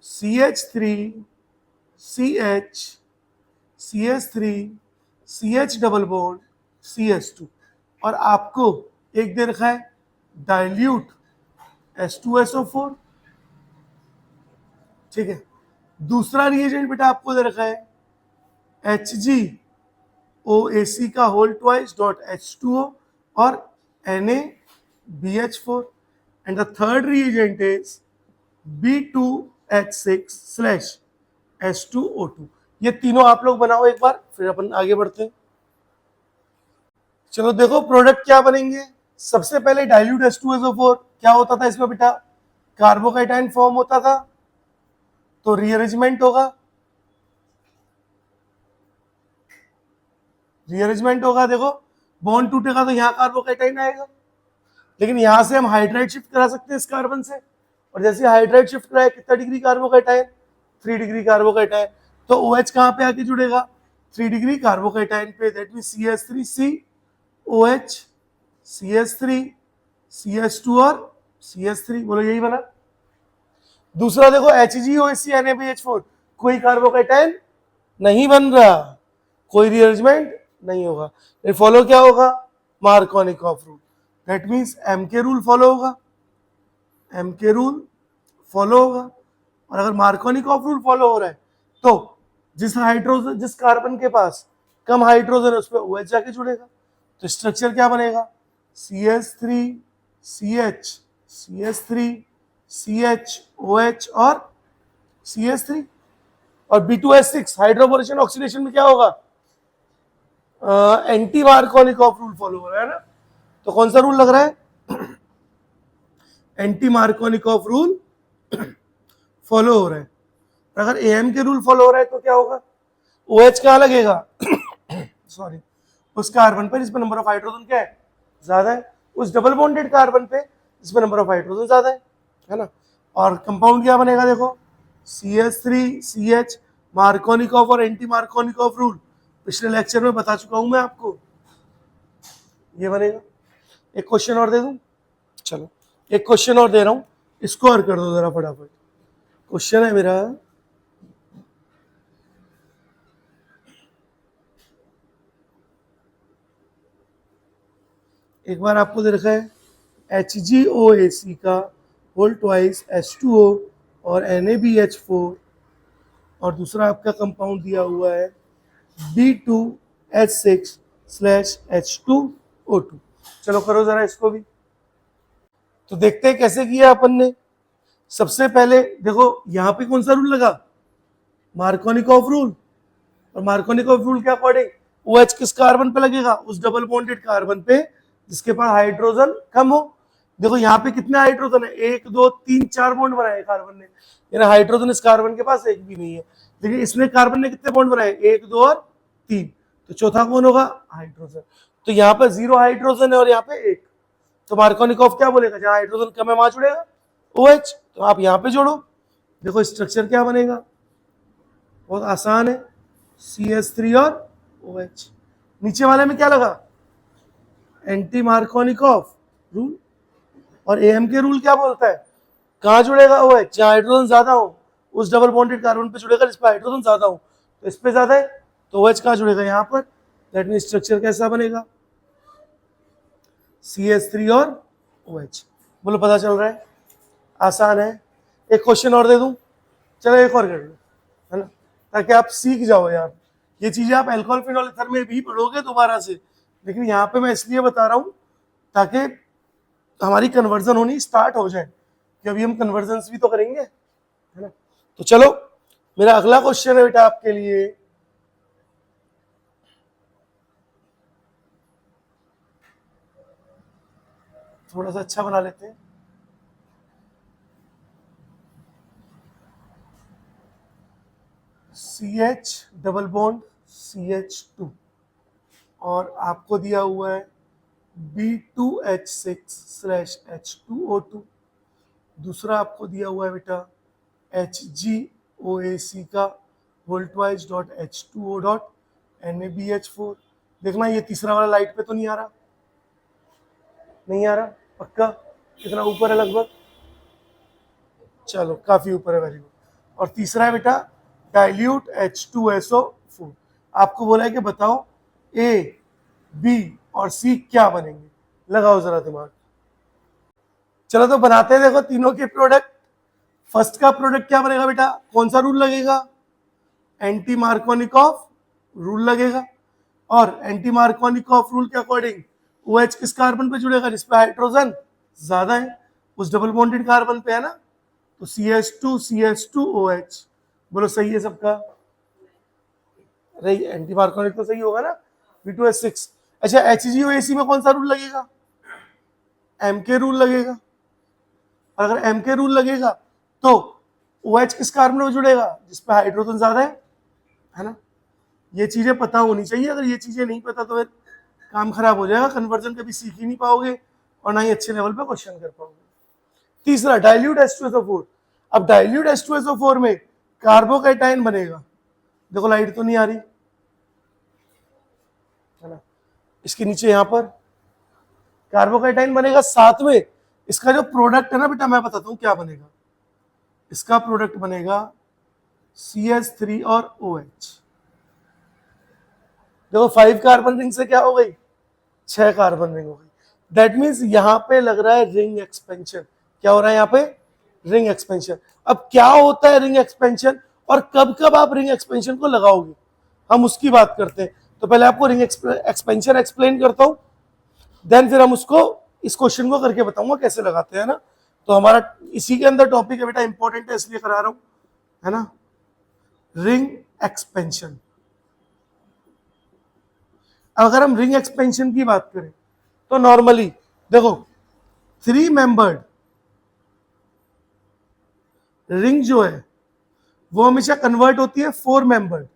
Speaker 1: CH3 CH CH3 CH double bond CH2, और आपको एक दे रखा है डाइल्यूट H2SO4। ठीक है, दूसरा रिएजेंट बेटा आपको दे रखा है HgOAc का होल ट्वाइस डॉट H2O और NaBH4, and the third reagent is B2H6 slash H2O2। ये तीनों आप लोग बनाओ एक बार, फिर अपन आगे बढ़ते हैं। चलो देखो प्रोडक्ट क्या बनेंगे। सबसे पहले डाइल्यूट H2SO4 क्या होता था इसमें बेटा, कार्बोकैटायन फॉर्म होता था, तो रीअरेंजमेंट होगा, देखो बॉन्ड टूटेगा तो यहाँ कार्बोकैटायन आएगा, लेकिन यहां से हम हाइड्राइड शिफ्ट करा सकते हैं इस कार्बन से, और जैसे हाइड्राइड शिफ्ट कराए कितना डिग्री कार्बोकैटायन, 3 डिग्री कार्बोकैटायन, तो OH कहां पे आके जुड़ेगा, 3 डिग्री कार्बोकैटायन पे, that mean CH3COH CH3 CH2 और CH3, बोलो यही बना। दूसरा देखो HgOAc NaBH4, कोई कार्बोकैटायन नहीं बन रहा, कोई रीअरेंजमेंट नहीं होगा, फिर फॉलो क्या होगा, Markovnikov rule, that means M के रूल फॉलो होगा, और अगर मार्कोनिकॉफ रूल फॉलो हो रहा है तो जिस कार्बन के पास कम हाइड्रोजन है उस पर OH जाके जुड़ेगा, तो स्ट्रक्चर क्या बनेगा, CH3 CH CH3 CH OH और CH3, और B2S6 हाइड्रोबोरेशन ऑक्सीडेशन में क्या होगा, एंटी मार्कोनिकॉफ रूल फॉलो हो रहा है ना। तो कौन सा रूल लग रहा है, एंटी मार्कोनिकॉफ रूल फॉलो हो रहा है। अगर AM के रूल फॉलो हो रहा है तो क्या होगा, OH कहाँ लगेगा सॉरी, उस कार्बन पर जिसमें नंबर ऑफ हाइड्रोजन क्या है, ज्यादा है, उस डबल बॉन्डेड कार्बन पे जिसमें नंबर ऑफ हाइड्रोजन ज्यादा है ना। और कंपाउंड क्या बनेगा, देखो CH3 CH, मार्कोनिकॉफ और एंटी मार्कोनिकॉफ रूल पिछले लेक्चर में बता चुका हूं मैं आपको, ये बनेगा। एक क्वेश्चन और दे दूं, चलो एक क्वेश्चन और दे रहा हूं, इसको और कर दो जरा फटाफट। क्वेश्चन है मेरा, एक बार आपको दे रखा है HgOAc का होल ट्वाइस H2O और NaBH4, और दूसरा आपका कंपाउंड दिया हुआ है B2H6 स्लैश H2O2। चलो करो जरा इसको भी, तो देखते हैं कैसे किया अपन ने। सबसे पहले देखो यहाँ पे कौन सा रूल लगा, मार्कोनिकॉफ रूल, और मार्कोनिकॉफ रूल के अकॉर्डिंग OH किस कार्बन पे लगेगा, उस डबल बॉन्डेड कार्बन पे जिसके पास हाइड्रोजन कम हो। देखो यहाँ पे कितने हाइड्रोजन है, 1 2 3 4 बॉन्ड बनाए कार्बन ने, यानी हाइड्रोजन इस कार्बन के पास एक भी नहीं है, लेकिन इसने कार्बन ने कितने बॉन्ड बनाए, 1 2 और 3, तो चौथा कौन होगा, हाइड्रोजन। तो यहाँ पर 0 हाइड्रोजन है और यहाँ पे 1, तो मार्कोनिकॉफ क्या बोलेगा, जहाँ हाइड्रोजन कम है वहां जुड़ेगा OH, तो आप यहाँ पे जोड़ो। देखो स्ट्रक्चर क्या बनेगा, बहुत आसान है, CH3 और OH। नीचे वाले में क्या लगा, एंटी मार्कोनिकॉफ रूल, और AM के रूल क्या बोलता है, कहाँ जुड़ेगा OH, जहाँ हाइड्रोजन ज्यादा हो उस डबल बॉन्डेड कार्बन पे जुड़ेगा जिस पे हाइड्रोजन ज्यादा हो, तो इस पे ज्यादा है तो OH कहाँ जुड़ेगा, यहाँ पर। दैट मीन स्ट्रक्चर कैसा बनेगा, CH3 और OH। बोलो पता चल रहा है, आसान है। एक क्वेश्चन और दे दूं, चलो एक और कर लो, है ना, ताकि आप सीख जाओ यार, ये चीजें आप अल्कोहल फिनोल ईथर में भी पढ़ोगे दोबारा से, लेकिन यहाँ पे मैं इसलिए बता रहा हूँ ताकि हमारी कन्वर्जन होनी स्टार्ट हो जाए, कि अभी हम कन्वर्जन्स भी तो करेंगे, है ना। तो चलो मेरा अगला क्वेश्चन है बेटा आपके लिए, थोड़ा सा अच्छा बना लेते हैं। CH डबल बॉन्ड CH2 और आपको दिया हुआ है B2H6/H2O2। दूसरा आपको दिया हुआ है बेटा HgOAC का वोल्टवाइज डॉट H2O डॉट NaBH4। देखना ये तीसरा वाला लाइट पे तो नहीं आ रहा, नहीं आ रहा पक्का? कितना ऊपर है लगभग? चलो काफी ऊपर है, वेरी गुड। और तीसरा है बेटा डाइल्यूट H2SO4। आपको बोला है कि बताओ A, B और C क्या बनेंगे, लगाओ जरा दिमाग। चलो तो बनाते हैं, देखो तीनों के प्रोडक्ट। फर्स्ट का प्रोडक्ट क्या बनेगा बेटा, कौन सा रूल लगेगा? एंटी मार्कोनिकॉफ रूल लगेगा, और एंटी मार्कोनिकॉफ रूल के अकॉर्डिंग OH किस कार्बन पे जुड़ेगा, जिसपे हाइड्रोजन ज्यादा है, उस डबल बॉन्डेड कार्बन पे, है ना। तो CH2CH2OH, बोलो सही है सबका? अरे एंटी मार्कोनिक तो सही होगा ना, B2H6। अच्छा HgOAC में कौन सा रूल लगेगा? MK रूल लगेगा। और अगर MK रूल लगेगा तो OH किस कार्बन में जुड़ेगा, जिसपे हाइड्रोजन ज्यादा है ना। ये चीजें पता होनी चाहिए, अगर ये चीजें नहीं पता तो फिर काम खराब हो जाएगा, कन्वर्जन कभी सीख ही नहीं पाओगे और ना ही अच्छे लेवल पे क्वेश्चन कर पाओगे। तीसरा डाइल्यूट H2SO4। अब डाइल्यूट H2SO4 में कार्बोकैटायन बनेगा, देखो लाइट तो नहीं आ रही है ना, इसके नीचे यहां पर कार्बोकैटायन बनेगा, साथ में इसका जो प्रोडक्ट है ना बेटा, मैं बताता हूं क्या बनेगा। इसका प्रोडक्ट बनेगा CH3 और OH। देखो 5 कार्बन रिंग से क्या हो गई, 6 कार्बन रिंग हो गई। दैट मीन्स यहां पे लग रहा है रिंग एक्सपेंशन। क्या हो रहा है यहाँ पे, रिंग एक्सपेंशन। अब क्या होता है रिंग एक्सपेंशन और कब कब आप रिंग एक्सपेंशन को लगाओगे, हम उसकी बात करते हैं। तो पहले आपको रिंग एक्सपेंशन एक्सप्लेन करता हूं, देन फिर हम उसको इस क्वेश्चन को करके बताऊंगा कैसे लगाते हैं ना। तो हमारा इसी के अंदर टॉपिक है बेटा, इंपॉर्टेंट है इसलिए करा रहा हूं, है ना। Ring expansion. अगर हम रिंग एक्सपेंशन की बात करें तो नॉर्मली देखो 3 मेंबर्ड रिंग जो है वो हमेशा कन्वर्ट होती है 4 मेंबर्ड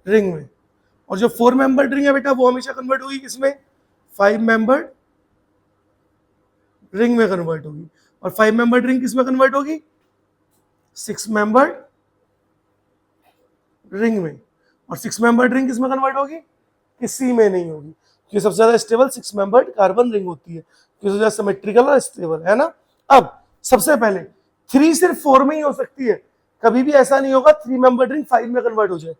Speaker 1: रिंग में, और जो 4 मेंबर्ड रिंग है बेटा वो हमेशा कन्वर्ट होगी किसमें, 5 मेंबर्ड रिंग में कन्वर्ट होगी। और 5 मेंबर्ड रिंग किसमें कन्वर्ट होगी, 6 मेंबर्ड रिंग में। और 6 मेंबर्ड रिंग किसमें कन्वर्ट होगी, किसी में नहीं होगी, क्योंकि सबसे ज्यादा स्टेबल 6 मेंबर्ड कार्बन रिंग होती है, क्योंकि सबसे ज्यादा सिमेट्रिकल और स्टेबल, है ना। अब सबसे पहले 3 सिर्फ 4 में ही हो सकती है, कभी भी ऐसा नहीं होगा 3 मेंबर्ड रिंग 5 में कन्वर्ट हो जाए।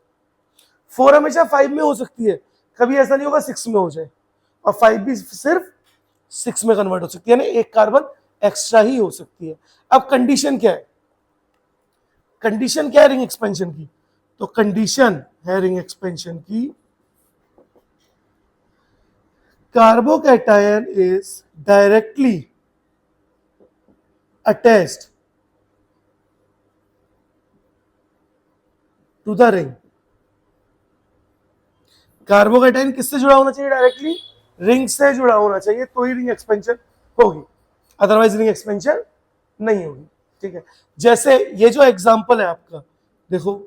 Speaker 1: 4 हमेशा 5 में हो सकती है, कभी ऐसा नहीं होगा 6 में हो जाए। और 5 भी सिर्फ 6 में कन्वर्ट हो सकती है, यानी एक कार्बन एक्स्ट्रा ही हो सकती है। अब कंडीशन क्या है, कंडीशन क्या है रिंग एक्सपेंशन की, तो कंडीशन है रिंग एक्सपेंशन की, carbocation is directly attached to the ring. Carbocation किससे जुड़ा होना चाहिए, डायरेक्टली रिंग से जुड़ा होना चाहिए, तो ही रिंग एक्सपेंशन होगी, अदरवाइज रिंग एक्सपेंशन नहीं होगी। ठीक है, जैसे ये जो एग्जांपल है आपका, देखो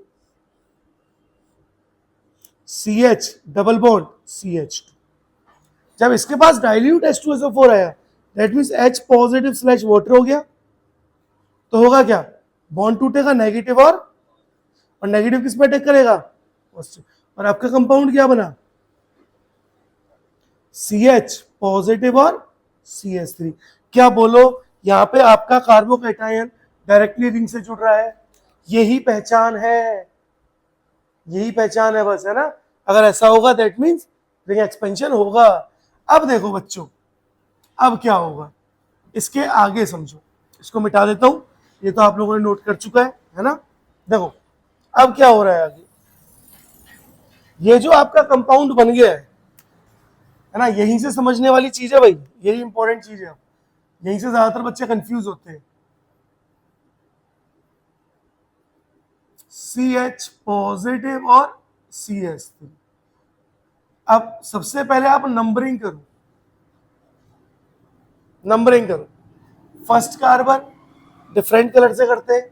Speaker 1: CH डबल बॉन्ड CH2, जब इसके पास डाइल्यूट H2SO4 आया, that means H positive slash water हो गया, तो होगा क्या, बॉन्ड टूटेगा नेगेटिव, और नेगेटिव किस पे अटैक करेगा, पॉजिटिव। और आपका कंपाउंड क्या बना, CH पॉजिटिव और CH3। क्या बोलो, यहां पे आपका कार्बोकैटायन डायरेक्टली रिंग से जुड़ रहा है, यही पहचान है, यही पहचान है बस, है ना। अगर ऐसा होगा दैट मींस रिंग एक्सपेंशन होगा। अब देखो बच्चों, अब क्या होगा, इसके आगे समझो, इसको मिटा देता हूं, ये तो आप लोगों ने नोट कर चुका है ना। देखो अब क्या हो रहा है आगे, ये जो आपका कंपाउंड बन गया है ना, यहीं से समझने वाली चीज है भाई, यही इंपॉर्टेंट चीज है, यहीं से ज्यादातर बच्चे कंफ्यूज होते हैं। CH पॉजिटिव और CH3। अब सबसे पहले आप नंबरिंग करो, नंबरिंग करो। फर्स्ट कार्बन डिफरेंट कलर से करते हैं,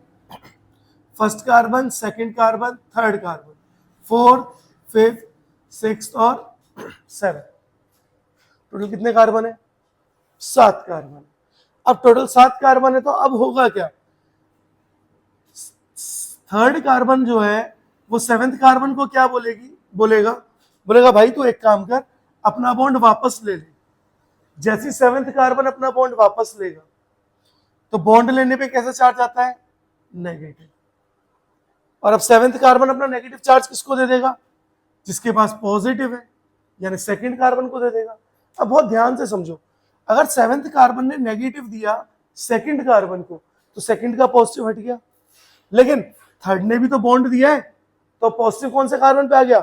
Speaker 1: first carbon, second carbon, third carbon, fourth, fifth, sixth और सेवन। टोटल कितने कार्बन है? 7 कार्बन। अब टोटल 7 कार्बन है, तो अब होगा क्या, थर्ड कार्बन जो है वो सेवेंथ कार्बन को क्या बोलेगा, बोलेगा भाई तू एक काम कर, अपना बॉन्ड वापस ले ले। जैसे सेवेंथ कार्बन अपना बॉन्ड वापस लेगा, तो बॉन्ड लेने पे कैसा चार्ज आता है? नेगेटिव। और अब सेवेंथ कार्बन अपना नेगेटिव चार्ज किसको दे देगा? जिसके पास पॉजिटिव है, यानी सेकंड कार्बन को दे देगा। अब बहुत ध्यान से समझो, अगर सेवेंथ कार्बन ने नेगेटिव दिया सेकंड कार्बन को, तो सेकंड का पॉजिटिव हट गया, लेकिन थर्ड ने भी तो बॉन्ड दिया है, तो पॉजिटिव कौन से कार्बन पे आ गया?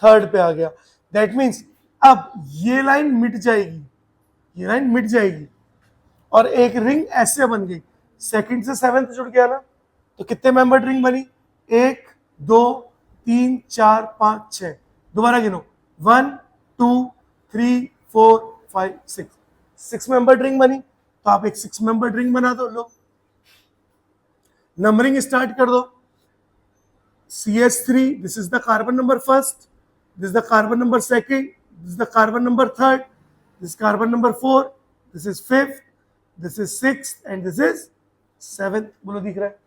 Speaker 1: थर्ड पे आ गया। दैट मीन्स अब ये लाइन मिट जाएगी, ये लाइन मिट जाएगी, और एक रिंग ऐसे बन गई, सेकंड से सेवेंथ जुड़ गया ना, तो कितने मेंबर रिंग बनी? 1 2 3 4 5 6। दोबारा गिनो, 1 2 3 4 5 6, 6 मेंबर रिंग बनी। तो आप एक 6 मेंबर रिंग बना दो, लो नंबरिंग स्टार्ट कर दो। CH3, this is the carbon number first, this is the carbon number second, this is the carbon number third, this is carbon number 4, this is 5th, this is 6th and this is 7th। बोलो दिख रहा है?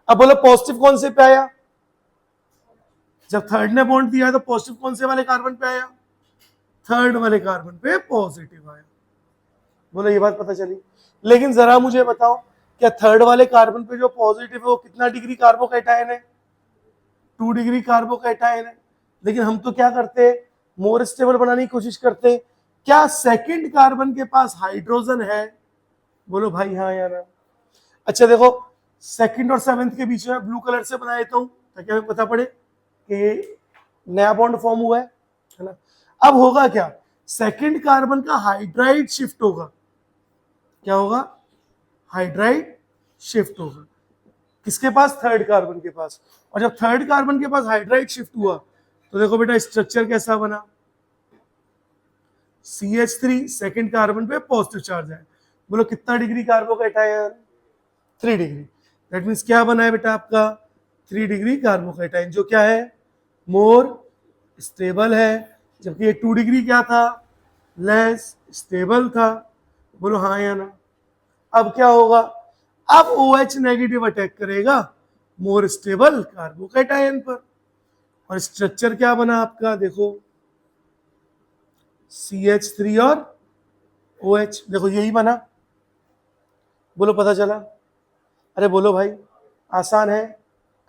Speaker 1: अब बोलो positive कौन से पे आया? जब थर्ड ने बॉन्ड दिया तो पॉजिटिव कौन से वाले कार्बन पे आया? थर्ड वाले कार्बन पे पॉजिटिव आया। बोलो ये बात पता चली। लेकिन जरा मुझे बताओ, क्या थर्ड वाले कार्बन पे जो पॉजिटिव है वो कितना डिग्री कार्बोकैटायन है? 2 डिग्री कार्बोकैटायन है। लेकिन हम तो क्या करते हैं, मोर स्टेबल बनाने की कोशिश करते हैं। क्या सेकंड कार्बन के पास हाइड्रोजन है? बोलो भाई हाँ या ना। अच्छा देखो, सेकंड और सेवेंथ के बीच में ब्लू कलर से बना देता हूं ताकि हमें पता पड़े कि नया बॉन्ड फॉर्म हुआ है ना। अब होगा क्या, सेकंड कार्बन का हाइड्राइड शिफ्ट होगा। क्या होगा? हाइड्राइड शिफ्ट होगा किसके पास? थर्ड कार्बन के पास। और जब थर्ड कार्बन के पास हाइड्राइड शिफ्ट हुआ, तो देखो बेटा स्ट्रक्चर कैसा बना, CH3 सेकंड कार्बन पे पॉजिटिव चार्ज है। बोलो कितना degree carbocation? 3 degree. That means क्या बना है बेटा आपका? 3 डिग्री कार्बोकैटायन, जो क्या है? मोर स्टेबल है। जबकि ये 2 डिग्री क्या था? लेस स्टेबल था। बोलो हाँ या ना। अब क्या होगा? अब OH नेगेटिव अटैक करेगा मोर स्टेबल कार्बोकैटायन पर, और स्ट्रक्चर क्या बना आपका? देखो CH3 और OH, देखो यही बना। बोलो पता चला? अरे बोलो भाई, आसान है,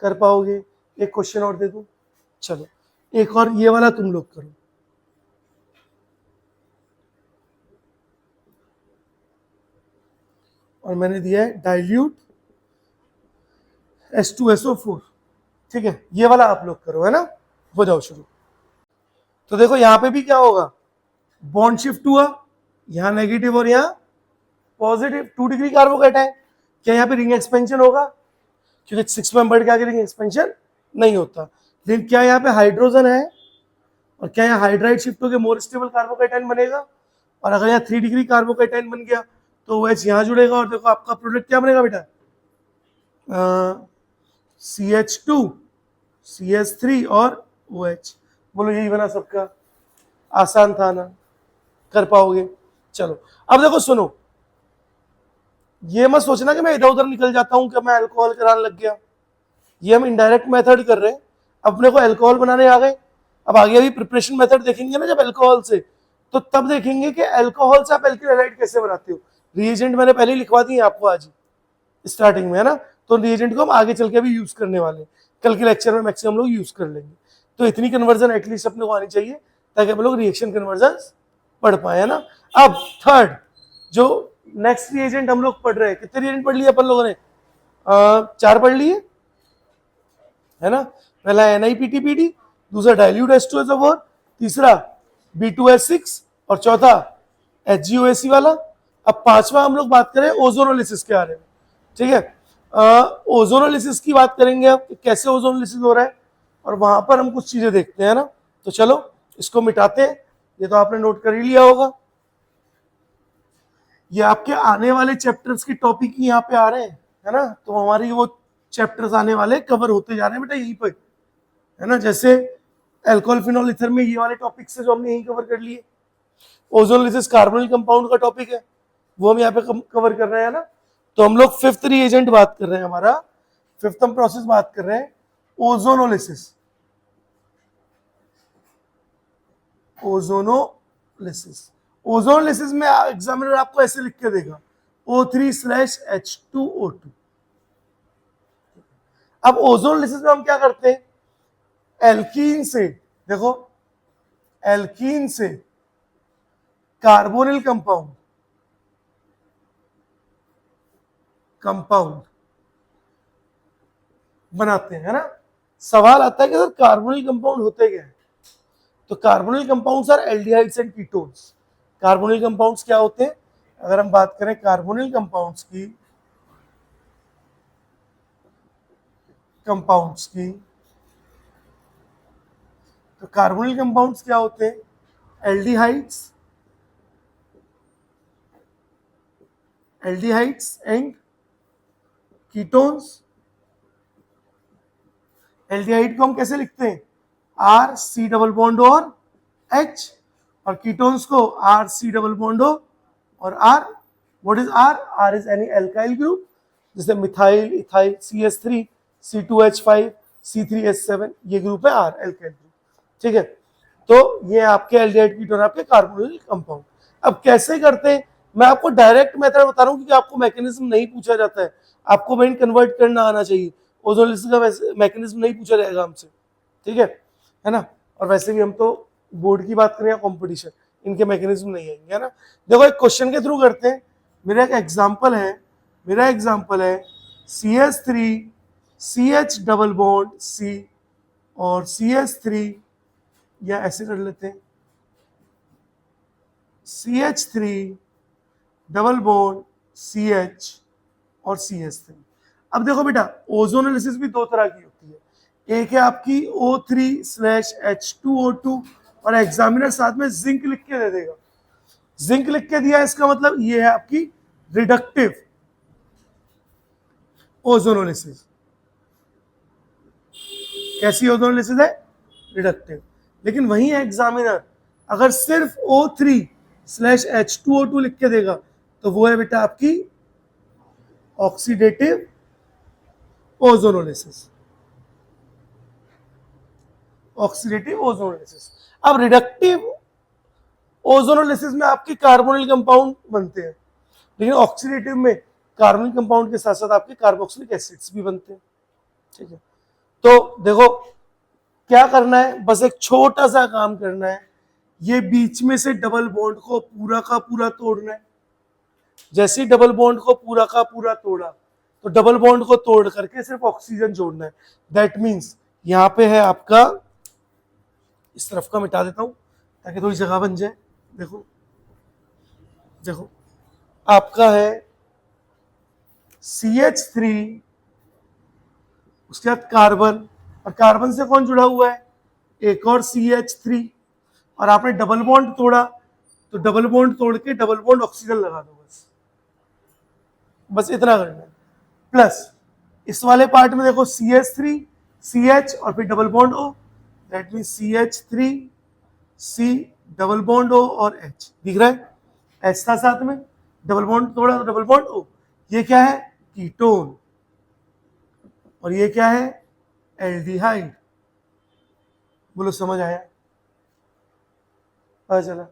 Speaker 1: कर पाओगे? एक क्वेश्चन और दे दूं? चलो एक और, ये वाला तुम लोग करो। और मैंने दिया है डाइल्यूट H2SO4, ठीक है, ये वाला आप लोग करो, है ना। हो जाओ शुरू। तो देखो यहां पे भी क्या होगा, बॉन्ड शिफ्ट हुआ, यहां नेगेटिव और यहां पॉजिटिव, 2 डिग्री कार्बोकैटायन। क्या यहाँ पे रिंग एक्सपेंशन होगा? क्योंकि 6 मेंबर के आगे रिंग एक्सपेंशन नहीं होता। लेकिन क्या यहाँ पे हाइड्रोजन है? और क्या यहाँ हाइड्राइड शिफ्ट होकर मोर स्टेबल कार्बोकैटायन बनेगा? और अगर यहाँ 3 डिग्री कार्बोकैटायन बन गया तो OH यहाँ जुड़ेगा, और देखो आपका प्रोडक्ट क्या बनेगा बेटा? CH2, CH3 और OH। बोलो यही बना सबका। आसान था ना, कर पाओगे? चलो अब देखो सुनो, ये मत सोचना कि मैं इधर उधर निकल जाता हूं कि मैं अल्कोहल कराने लग गया। ये हम इनडायरेक्ट मेथड कर रहे हैं। अपने को अल्कोहल बनाने आ गए, अब आगे अभी प्रिपरेशन मेथड देखेंगे ना जब अल्कोहल से, तो तब देखेंगे कि अल्कोहल से आप एल्किल हैलाइड कैसे बनाते हो। रिएजेंट मैंने पहले ही लिखवा दी आपको आज स्टार्टिंग में, है ना। तो रिएजेंट को हम आगे चल के भी यूज करने वाले हैं, कल के लेक्चर में मैक्सिमम लोग यूज कर लेंगे। तो इतनी कन्वर्जन एटलीस्ट अपने को आनी चाहिए ताकि हम लोग रिएक्शन कन्वर्जन पढ़ पाए, है ना। अब थर्ड जो नेक्स्ट रिएजेंट हम लोग पढ़ रहे हैं, कितने रिएजेंट पढ़ लिए अपन लोगों ने? 4 पढ़ लिए, है ना। पहला NiPTPD, दूसरा डाइल्यूट H2SO4, तीसरा B2S6 और चौथा HgOAC वाला। अब पांचवा हम लोग बात करें ओजोनोलिसिस के बारे में, ठीक है। ओजोनोलिसिस की बात करेंगे अब, कैसे ओजोनोलिसिस हो रहा है, और वहां पर हम कुछ चीजें देखते हैं ना। तो चलो इसको मिटाते हैं, ये तो आपने नोट कर ही लिया होगा। ये आपके आने वाले चैप्टर्स के टॉपिक ही यहाँ पे आ रहे हैं, है ना। तो हमारी वो चैप्टर्स आने वाले कवर होते जा रहे हैं बेटा यहीं पे, है ना। जैसे अल्कोहल फिनॉल ईथर में ये वाले टॉपिक से जो हमने यहीं कवर कर लिए। ओजोनोलिसिस कार्बोनिल कंपाउंड का टॉपिक है, वो हम यहाँ पे कवर कर रहे हैं ना। तो हम लोग फिफ्थ रिएजेंट बात कर रहे हैं, हमारा फिफ्थ हम प्रोसेस बात कर रहे हैं ओजोनोलिसिस। ओजोनोलिसिस ओजोनोलिसिस में एग्जामिनर आपको ऐसे लिख के देगा O3/H2O2। अब ओजोनोलिसिस में हम क्या करते हैं, एल्कीन से, देखो एल्कीन से कार्बोनिल कंपाउंड बनाते हैं, है ना। सवाल आता है कि सर कार्बोनिल कंपाउंड होते क्या है। तो carbonyl compounds are aldehydes and ketones. Carbonyl compounds क्या होते हैं, अगर हम बात करें कार्बोनिल कंपाउंड्स की, तो कार्बोनिल कंपाउंड्स क्या होते हैं, एल्डिहाइड्स एंड कीटोन्स। एल्डिहाइड को हम कैसे लिखते हैं, RC डबल बॉन्ड और H, और कीटोन्स को RC डबल बॉन्ड और R। What is R? R is any alkyl group, जैसे methyl, ethyl, CH3, C2H5, C3H7, ये ग्रुप है R, एल्काइल ग्रुप, ठीक है। तो ये आपके एल्डिहाइड कीटोन, आपके कार्बोनिल कंपाउंड। अब कैसे करते हैं, मैं आपको डायरेक्ट मेथड बता रहा हूँ क्योंकि आपको मैकेनिज्म नहीं पूछा जाता है, आपको मेन कन्वर्ट करना आना चाहिए। ओजोनोलिसिस का वैसे मैकेनिज्म नहीं पूछा जाएगा हमसे, ठीक है ना। और वैसे भी हम तो बोर्ड की बात करें या कॉम्पिटिशन, इनके मैकेनिज्म नहीं आएंगे, है ना। देखो एक क्वेश्चन के थ्रू करते हैं। मेरा एग्जाम्पल है CH3 CH double bond C और CH3, या ऐसे कर लेते हैं CH3 डबल बॉन्ड CH और CH3। अब देखो बेटा ओजोनोलिसिस भी दो तरह की होती है, एक है आपकी O3/H2O2, और एग्जामिनर साथ में जिंक लिख के दे देगा। जिंक लिख के दिया, इसका मतलब ये है आपकी रिडक्टिव ओजोनोलिसिस। कैसी ओजोनोलिसिस है, रिडक्टिव। लेकिन वही है एग्जामिनर अगर सिर्फ O3/H2O2 लिख के देगा तो वो है बेटा आपकी ऑक्सीडेटिव ओजोनोलिसिस। अब रिडक्टिव ओजोनोलिसिस में आपके कार्बोनिल कंपाउंड बनते हैं, लेकिन ऑक्सीडेटिव में कार्बोनिल कंपाउंड के साथ साथ आपके कार्बोक्सिलिक एसिड्स भी बनते हैं, ठीक है। तो देखो क्या करना है, बस एक छोटा सा काम करना है, ये बीच में से डबल बॉन्ड को पूरा का पूरा तोड़ना है। जैसे ही डबल बॉन्ड को पूरा का पूरा तोड़ा तो डबल बॉन्ड को तोड़ करके सिर्फ ऑक्सीजन जोड़ना है। दैट मीन्स यहां पे है आपका, इस तरफ का मिटा देता हूं ताकि थोड़ी जगह बन जाए। देखो देखो आपका है CH3, उसके बाद कार्बन, और कार्बन से कौन जुड़ा हुआ है, एक और CH3, और आपने डबल बॉन्ड तोड़ा तो डबल बॉन्ड तोड़ के डबल बॉन्ड ऑक्सीजन लगा दो, बस इतना करना है। प्लस इस वाले पार्ट में देखो CH3 CH और फिर double bond O, that mean CH3 C double bond O और H, दिख रहा है H था साथ में, डबल बॉन्ड तोड़ा तो डबल बॉन्ड O। ये क्या है, कीटोन, और ये क्या है, एल्डिहाइड। बोलो समझ आया, पता चला।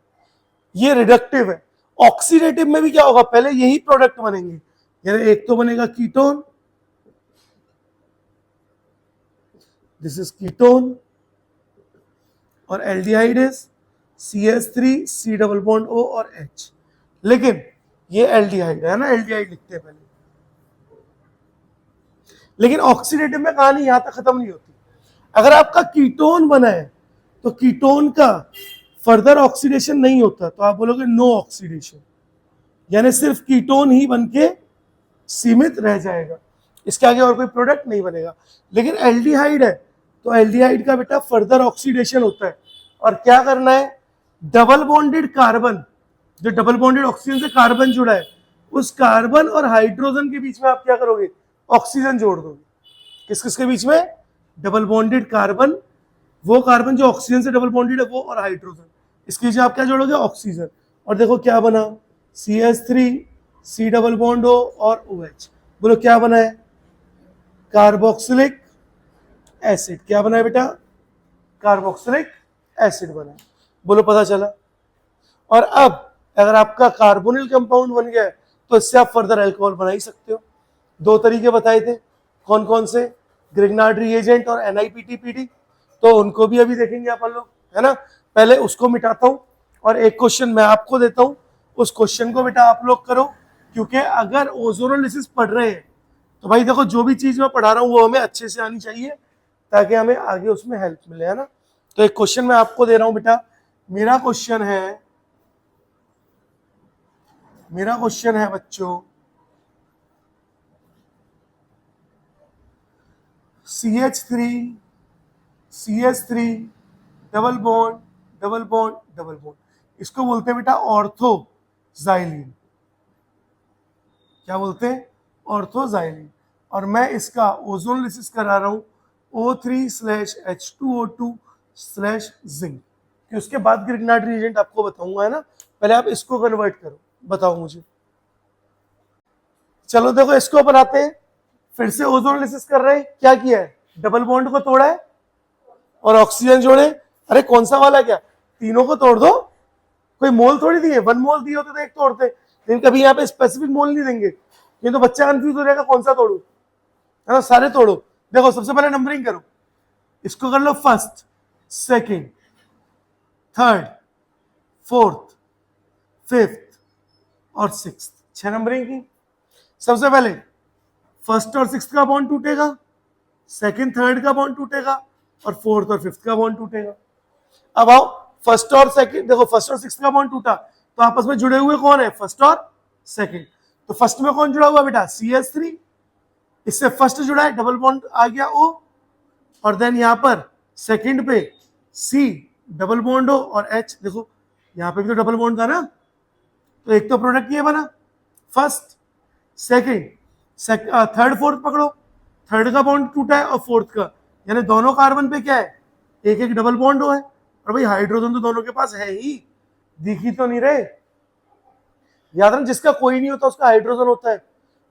Speaker 1: ये रिडक्टिव है। ऑक्सीडेटिव में भी क्या होगा, पहले यही प्रोडक्ट बनेंगे, यानी एक तो बनेगा कीटोन, दिस इज कीटोन, और aldehyde is CH3 C double bond O और H। लेकिन ये एल्डिहाइड है ना, एल्डिहाइड लिखते हैं पहले। लेकिन ऑक्सीडेटिव में कहानी यहां तक खत्म नहीं होती। अगर आपका कीटोन बना है तो कीटोन का फर्दर ऑक्सीडेशन नहीं होता, तो आप बोलोगे नो ऑक्सीडेशन, यानी सिर्फ कीटोन ही बनके सीमित रह जाएगा, इसके आगे और कोई प्रोडक्ट नहीं बनेगा। लेकिन एल्डिहाइड है तो एल्डिहाइड का बेटा फर्दर ऑक्सीडेशन होता है, और क्या करना है, डबल बॉन्डेड कार्बन, जो डबल बॉन्डेड ऑक्सीजन से कार्बन जुड़ा है, उस कार्बन और हाइड्रोजन के बीच में आप क्या करोगे, ऑक्सीजन जोड़ दोगे। किस किस के बीच में, डबल बॉन्डेड कार्बन, वो कार्बन जो ऑक्सीजन से डबल बॉन्डेड है वो, और हाइड्रोजन, इसके बीच में आप क्या जोड़ोगे, ऑक्सीजन। और देखो क्या बना, CH3 C double bond O और OH, बोलो क्या बना है, कार्बोक्सिलिक एसिड। क्या बना है बेटा, कार्बोक्सिलिक एसिड बना है, बोलो पता चला। और अब अगर आपका कार्बोनिल कंपाउंड बन गया है तो इससे आप फर्दर अल्कोहल बना ही सकते हो। दो तरीके बताए थे, कौन कौन से, ग्रिग्नार्ड रिएजेंट और NiPT/PD, तो उनको भी अभी देखेंगे अपन लोग, है ना। पहले उसको मिटाता हूं और एक क्वेश्चन मैं आपको देता हूं, उस क्वेश्चन को बेटा आप लोग करो, क्योंकि अगर ओजोनोलिसिस पढ़ रहे हैं तो भाई देखो जो भी चीज मैं पढ़ा रहा हूं वो हमें अच्छे से आनी चाहिए, ताकि हमें आगे उसमें हेल्प मिले, है ना। तो एक क्वेश्चन मैं आपको दे रहा हूं बेटा, मेरा क्वेश्चन है बच्चों, CH3 double bond double bond double bond, इसको बोलते हैं बेटा ऑर्थोजाइलिन। क्या बोलते हैं, ऑर्थोजाइलिन। और मैं इसका ओजोनलिसिस करा रहा हूं O3/H2O2/जिंक, कि उसके बाद ग्रिग्नार्ड रिएजेंट आपको बताऊंगा, है ना। पहले आप इसको कन्वर्ट करो, बताओ मुझे। चलो देखो इसको बनाते हैं, फिर से ओजोनलिसिस कर रहे हैं, क्या किया है, डबल बॉन्ड को तोड़ा है और ऑक्सीजन जोड़े। अरे कौन सा वाला, क्या तीनों को तोड़ दो, कोई मोल थोड़ी दिए, 1 मोल दिए होते तो एक तोड़ते, लेकिन कभी यहाँ पे स्पेसिफिक मोल नहीं देंगे, ये तो बच्चा कंफ्यूज हो जाएगा कौन सा तोड़ू, है ना, सारे तोड़ो। देखो सबसे पहले नंबरिंग करो, इसको कर लो first, second, third, fourth, fifth और सिक्स्थ, 6 नंबरिंग की। सबसे पहले फर्स्ट और सिक्स्थ का बॉन्ड टूटेगा, सेकंड थर्ड का बॉन्ड टूटेगा, और फोर्थ और फिफ्थ का बॉन्ड टूटेगा। अब आओ फर्स्ट और सेकंड, देखो फर्स्ट और सिक्स्थ का बॉन्ड टूटा तो आपस में जुड़े हुए कौन है, फर्स्ट और सेकंड। तो फर्स्ट में कौन जुड़ा हुआ बेटा, CH3, इससे फर्स्ट जुड़ा है, डबल बॉन्ड आ गया O, और देन यहां पर सेकंड पे C डबल बॉन्ड O और H, देखो यहां पे भी तो डबल बॉन्ड था ना, तो एक तो प्रोडक्ट ये बना, फर्स्ट सेकंड, थर्ड फोर्थ पकड़ो, थर्ड का बॉन्ड टूटा है और फोर्थ का, यानी दोनों कार्बन पे क्या है, एक एक डबल बॉन्ड हो है, और भाई हाइड्रोजन तो दोनों के पास है ही, दिख ही तो नहीं रहे। याद रखना जिसका कोई नहीं होता उसका हाइड्रोजन होता है,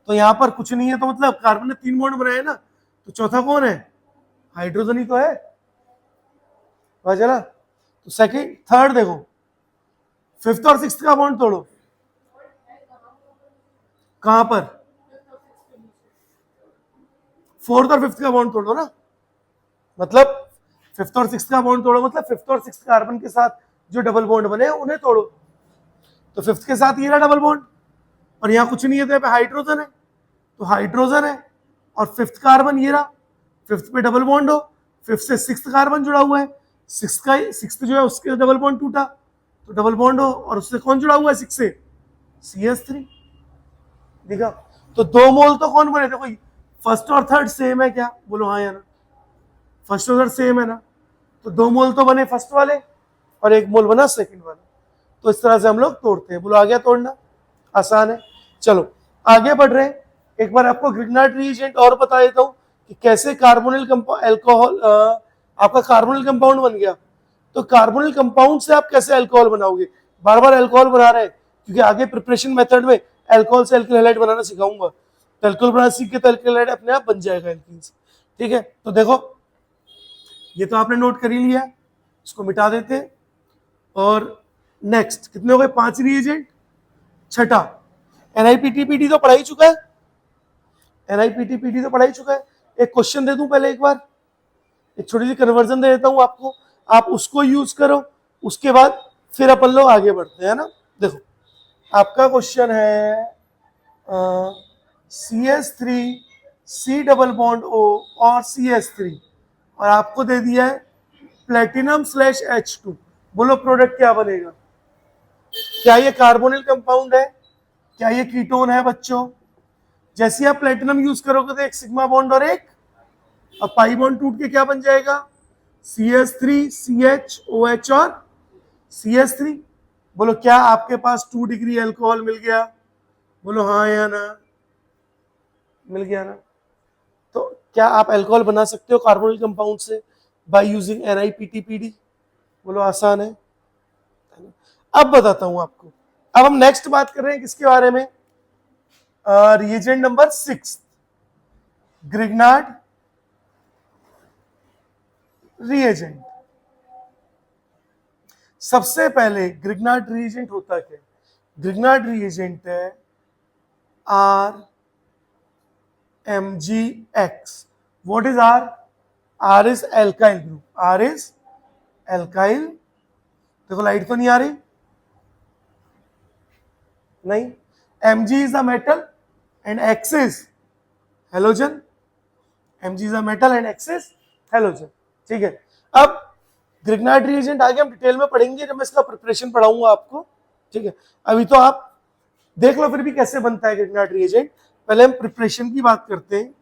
Speaker 1: तो यहाँ पर कुछ नहीं है तो मतलब कार्बन ने 3 बॉन्ड बनाए ना, तो चौथा कौन है, हाइड्रोजन ही तो है, पता चला। तो सेकंड थर्ड देखो, फिफ्थ और सिक्स्थ का बॉन्ड तोड़ो, कहां पर, फोर्थ और फिफ्थ का बॉन्ड तोड़ो ना, मतलब फिफ्थ और सिक्स्थ का बॉन्ड तोड़ो, मतलब फिफ्थ और सिक्स्थ कार्बन के साथ जो डबल बॉन्ड बने उन्हें तोड़ो। तो फिफ्थ के साथ ये रहा डबल बॉन्ड, और यहाँ कुछ नहीं है तो यहाँ पे हाइड्रोजन है, तो हाइड्रोजन है, और फिफ्थ कार्बन ये रहा, फिफ्थ पे डबल बॉन्ड हो, फिफ्थ से सिक्स्थ कार्बन जुड़ा हुआ है, सिक्स्थ जो है उसके डबल बॉन्ड टूटा तो डबल बॉन्ड हो, और उससे कौन जुड़ा हुआ है सिक्स से, CH3, देखा। तो 2 मोल तो कौन बने, देखो फर्स्ट और थर्ड सेम है क्या, बोलो हाँ या ना, फर्स्ट और थर्ड सेम है ना, तो 2 मोल तो बने फर्स्ट वाले और 1 मोल बना सेकंड वाला, तो इस तरह से हम लोग तोड़ते हैं। बोलो आ गया तोड़ना, आसान है। चलो आगे बढ़ रहे हैं, एक बार आपको ग्रिग्नार्ड रिएजेंट और बता देता हूं कि कैसे कार्बोनिल अल्कोहल, आपका कार्बोनिल कंपाउंड बन गया। तो कार्बोनिल कंपाउंड से आप कैसे अल्कोहल बनाओगे, बार बार अल्कोहल बना रहे हैं, क्योंकि आगे प्रिपरेशन मेथड में अल्कोहल से अल्किल हैलाइड बनाना सिखाऊंगा, तो अल्कोहल बनाना सीख के तो अल्किल हैलाइड अपने आप बन जाएगा एल्कीन से, ठीक है। तो देखो ये तो आपने नोट कर ही लिया, इसको मिटा देते हैं। और नेक्स्ट कितने हो गए, 5 रिएजेंट। छठा NiPT/PD तो पढ़ा ही चुका है, NiPT/PD तो पढ़ा ही चुका है। एक क्वेश्चन दे दूं पहले, एक बार एक छोटी सी कन्वर्जन दे देता हूं आपको, आप उसको यूज करो, उसके बाद फिर अपन लोग आगे बढ़ते हैं ना। देखो आपका क्वेश्चन है CH3 C double bond O और CH3 और आपको दे दिया है प्लेटिनम स्लैश H2। बोलो प्रोडक्ट क्या बनेगा? क्या ये कार्बोनिल कंपाउंड है? क्या ये कीटोन है बच्चों? जैसे आप प्लेटिनम यूज करोगे तो एक सिग्मा बॉन्ड और एक, अब पाई बॉन्ड टूट के क्या बन जाएगा? CH3 CHOH और CH3। बोलो क्या आपके पास 2 डिग्री अल्कोहल मिल गया? बोलो हाँ या ना? मिल गया ना? तो क्या आप अल्कोहल बना सकते हो कार्बोनिल कंपाउंड से बाय यूजिंग NiPTPD? बोलो आसान है। अब बताता हूं आपको। अब हम नेक्स्ट बात कर रहे हैं किसके बारे में? Reagent number 6, Grignard reagent. सबसे पहले ग्रिग्नार्ड रिएजेंट होता क्या है? ग्रिग्नार्ड रिएजेंट है RMgX। What is R? R is alkyl group. R is alkyl. देखो लाइट तो नहीं आ रही? नहीं। Mg is a metal and X is halogen. Mg is a metal and X is halogen. ठीक है। अब ग्रिग्नार्ड रिएजेंट आगे हम डिटेल में पढ़ेंगे जब मैं इसका प्रिपरेशन पढ़ाऊंगा आपको। ठीक है, अभी तो आप देख लो फिर भी कैसे बनता है ग्रिग्नार्ड रिएजेंट। पहले हम प्रिपरेशन की बात करते हैं।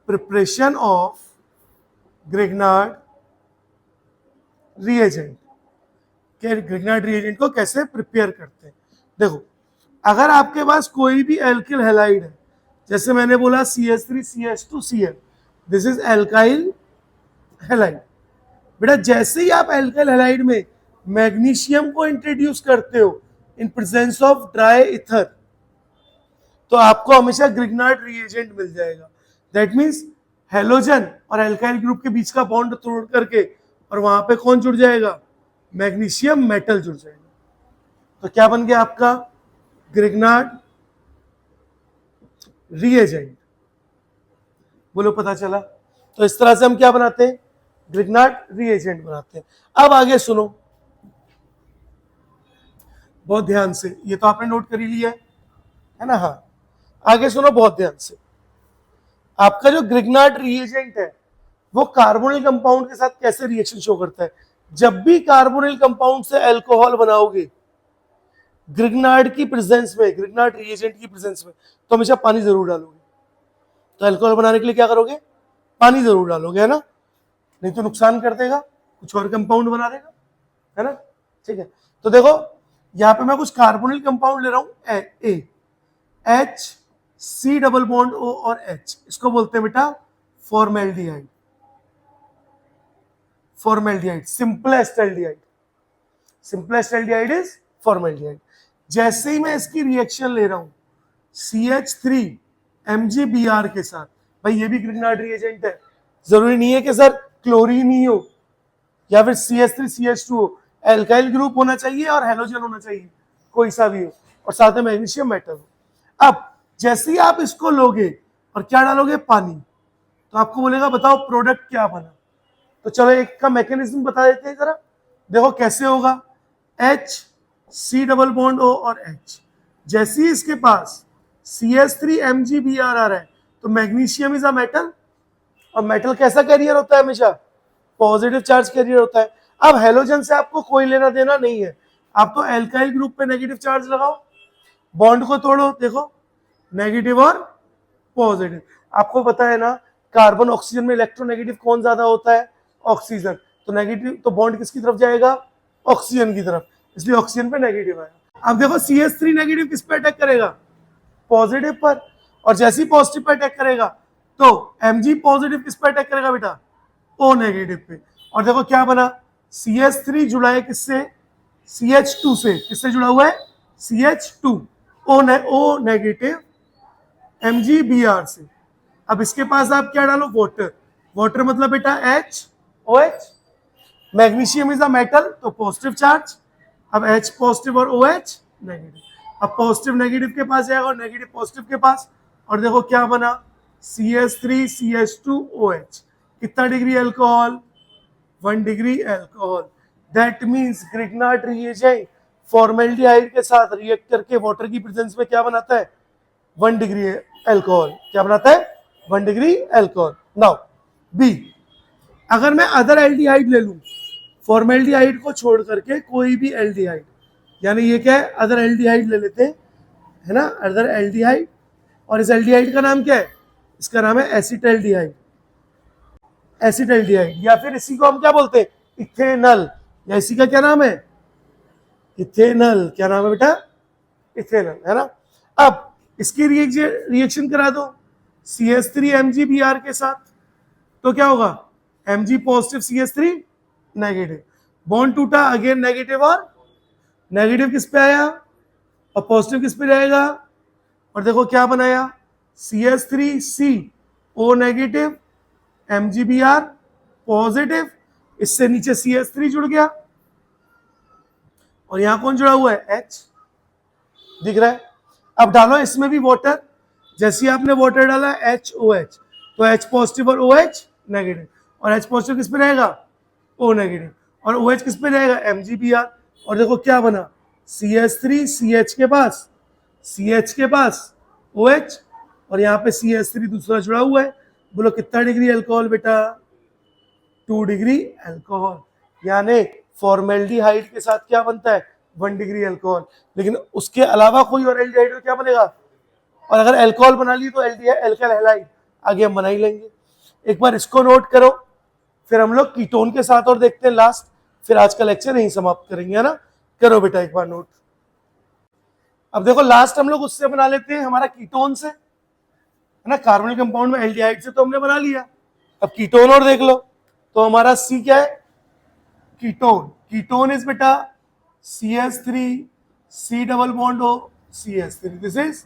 Speaker 1: Preparation of Grignard reagent, Grignard reagent को कैसे प्रिपेयर करते हैं। देखो, अगर आपके पास कोई भी एल्किल हैलाइड है, जैसे मैंने बोला CH3 CH2 Cl, this is alkyl halide. बेटा जैसे ही आप एल्काइल हैलाइड में मैग्नीशियम को इंट्रोड्यूस करते हो in presence of dry ether, तो आपको हमेशा ग्रिग्नार्ड रिएजेंट मिल जाएगा। दैट मींस हेलोजन और एल्काइल ग्रुप के बीच का बॉन्ड तोड़ करके और वहां पे कौन जुड़ जाएगा? मैग्नीशियम मेटल जुड़ जाएगा। तो क्या बन गया आपका? Grignard reagent. बोलो पता चला? तो इस तरह से हम क्या बनाते हैं? ग्रिग्नार्ड रिएजेंट बनाते हैं। अब आगे सुनो बहुत ध्यान से, ये तो आपने नोट कर ही लिया है ना? हाँ, आगे सुनो बहुत ध्यान से। आपका जो ग्रिग्नार्ड रिएजेंट है वो कार्बोनिल कंपाउंड के साथ कैसे रिएक्शन शो करता है? जब भी कार्बोनिल कंपाउंड से अल्कोहल बनाओगे ग्रिग्नार्ड की प्रेजेंस में, ग्रिग्नार्ड रिएजेंट की प्रेजेंस में, तो हमेशा पानी जरूर डालोगे। तो अल्कोहल बनाने के लिए क्या करोगे? पानी जरूर डालोगे, है ना? नहीं तो नुकसान कर देगा, कुछ और कंपाउंड बना देगा, है ना? ठीक है, तो देखो यहां पे मैं कुछ कार्बोनिल कंपाउंड ले रहा हूं, ए H C double bond O और H, इसको बोलते हैं बेटा formaldehyde. Formaldehyde, simplest aldehyde. Simplest aldehyde is formaldehyde. जैसे ही मैं इसकी रिएक्शन ले रहा हूं CH3 MgBr के साथ, भाई ये भी ग्रिग्नार्ड रिएजेंट है। जरूरी नहीं है कि सर क्लोरीन ही हो या फिर CH3 CH2 हो, एल्काइल ग्रुप होना चाहिए और हेलोजन होना चाहिए, कोई सा भी हो, और साथ में मैग्नीशियम मेटल हो। अब जैसे ही आप इसको लोगे और क्या डालोगे? पानी, तो आपको बोलेगा बताओ प्रोडक्ट क्या बना। तो चलो एक का मैकेनिज्म बता देते हैं जरा। देखो कैसे होगा। H C double bond O और H, जैसे ही इसके पास CH3 MgBr आ रहा है तो मैग्नीशियम इज अ मेटल, और मेटल कैसा कैरियर होता है? हमेशा पॉजिटिव चार्ज कैरियर होता है। अब हेलोजन से आपको कोई लेना देना नहीं है, आप तो एल्काइल ग्रुप पे नेगेटिव चार्ज लगाओ, बॉन्ड को तोड़ो, देखो नेगेटिव और पॉजिटिव। आपको पता है ना कार्बन ऑक्सीजन में इलेक्ट्रोनेगेटिव कौन ज्यादा होता है? ऑक्सीजन। तो नेगेटिव, तो बॉन्ड किसकी तरफ जाएगा? ऑक्सीजन की तरफ, इसलिए ऑक्सीजन पे नेगेटिव आएगा। अब देखो CH3 नेगेटिव किस पे अटैक करेगा? पॉजिटिव पर, और जैसे ही पॉजिटिव पे अटैक करेगा तो Mg पॉजिटिव किस पे अटैक करेगा बेटा? O नेगेटिव पे। और देखो क्या बना? CH3 जुड़ा है किससे? CH2 से। किससे जुड़ा हुआ है? CH2। O नेगेटिव MgBr से। अब इसके पास आप क्या डालो? वाटर। वाटर मतलब बेटा HOH। Magnesium is a metal, तो पॉजिटिव चार्ज। अब H पॉजिटिव और OH नेगेटिव। अब पॉजिटिव नेगेटिव के पास जाएगा और नेगेटिव पॉजिटिव के पास, और देखो क्या बना? CH3 CH2 OH। कितना degree alcohol? 1 degree alcohol. That means Grignard reagent formaldehyde के साथ रिएक्ट करके वाटर की प्रेजेंस में क्या बनाता है? 1 डिग्री अल्कोहल। क्या बनाता है? 1 डिग्री अल्कोहल। नाउ बी, अगर मैं अदर एल्डिहाइड ले लूं, फॉर्मेल्डिहाइड को छोड़ करके कोई भी एल्डिहाइड, यानी ये क्या है, अदर एल्डिहाइड ले लेते हैं, है ना, अदर एल्डिहाइड, और इस एल्डिहाइड का नाम क्या है, इसका नाम है एसिटल्डिहाइड, एसिटल्डिहाइड, या फिर इसी को हम क्या बोलते हैं, इथेनल, या इसी का क्या नाम है, इथेनल, क्या नाम है बेटा, इथेनल, है ना। अब इसकी रिएक्शन करा दो CH3 MgBr के साथ, तो क्या होगा, Mg positive CH3 negative, bond टूटा, अगेन नेगेटिव, और नेगेटिव किस पे आया और पॉजिटिव किस पे जाएगा, और देखो क्या बनाया, CH3CO नेगेटिव, MgBr पॉजिटिव, इससे नीचे CH3 जुड़ गया, और यहां कौन जुड़ा हुआ है, H, दिख रहा है। अब डालो इसमें भी वाटर, जैसे आपने वाटर डाला HOH, तो H पॉजिटिव और OH नेगेटिव, और H पॉजिटिव किस पे रहेगा, O नेगेटिव, और OH किस पे रहेगा, MgBr, और देखो क्या बना, CH3 CH के पास, CH के पास OH, और यहाँ पे CH3 दूसरा जुड़ा हुआ है, बोलो कितना डिग्री अल्कोहल बेटा, 2 डिग्री अल्कोहल, यानी फॉर्मेल्डिहाइड के साथ क्या बनता है, 1 डिग्री अल्कोहल, लेकिन उसके अलावा कोई और एल्डिहाइड में क्या बनेगा, और अगर अल्कोहल बना ली तो एल्काइल हैलाइड आगे हम बना ही लेंगे। एक बार इसको नोट करो, फिर हम लोग कीटोन के साथ और देखते हैं लास्ट, फिर आज का लेक्चर यहीं समाप्त करेंगे, है ना। करो बेटा एक बार नोट। अब देखो लास्ट हम लोग उससे बना लेते हैं, हमारा कीटोन से, है ना, कार्बोनिल कंपाउंड में एल्डिहाइड से तो हमने बना लिया, अब कीटोन और देख लो, तो हमारा सी क्या है, कीटोन, कीटोन इज बेटा CH3 C double bond O CH3, this is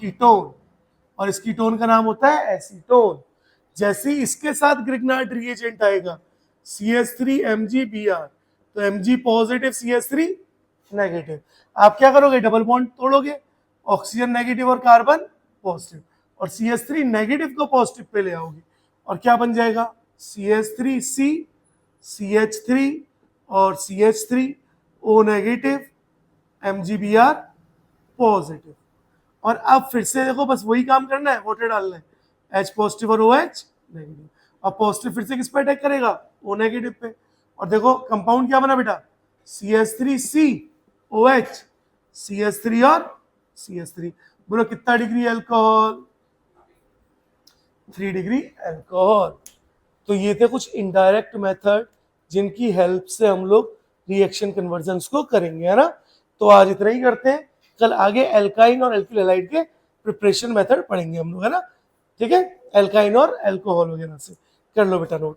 Speaker 1: ketone, और इस कीटोन का नाम होता है एसीटोन। जैसे ही इसके साथ ग्रिग्नार्ड रिएजेंट आएगा CH3 MgBr, तो Mg पॉजिटिव CH3 नेगेटिव, आप क्या करोगे, डबल बॉन्ड तोड़ोगे, ऑक्सीजन नेगेटिव और कार्बन पॉजिटिव, और CH3 नेगेटिव को पॉजिटिव पे ले आओगे, और क्या बन जाएगा, CH3C CH3 और CH3O नेगेटिव, MgBr पॉजिटिव, और अब फिर से देखो बस वही काम करना है, वाटर डालना है, H पॉजिटिव और OH नेगेटिव, और पॉजिटिव फिर से किस पे अटैक करेगा, O नेगेटिव पे, और देखो कंपाउंड क्या बना बेटा, CH3C OH, CH3 और CH3, बोलो कितना डिग्री अल्कोहल, 3 डिग्री अल्कोहल। तो ये थे कुछ इनडायरेक्ट मेथड जिनकी हेल्प से हम लोग रिएक्शन कन्वर्जन्स को करेंगे, है ना। तो आज इतना ही करते हैं, कल आगे एल्काइन और एल्किल हैलाइड के प्रिपरेशन मेथड पढ़ेंगे हम लोग, है ना। ठीक है, एल्काइन और एल्कोहल वगैरह से कर लो बेटा नोट।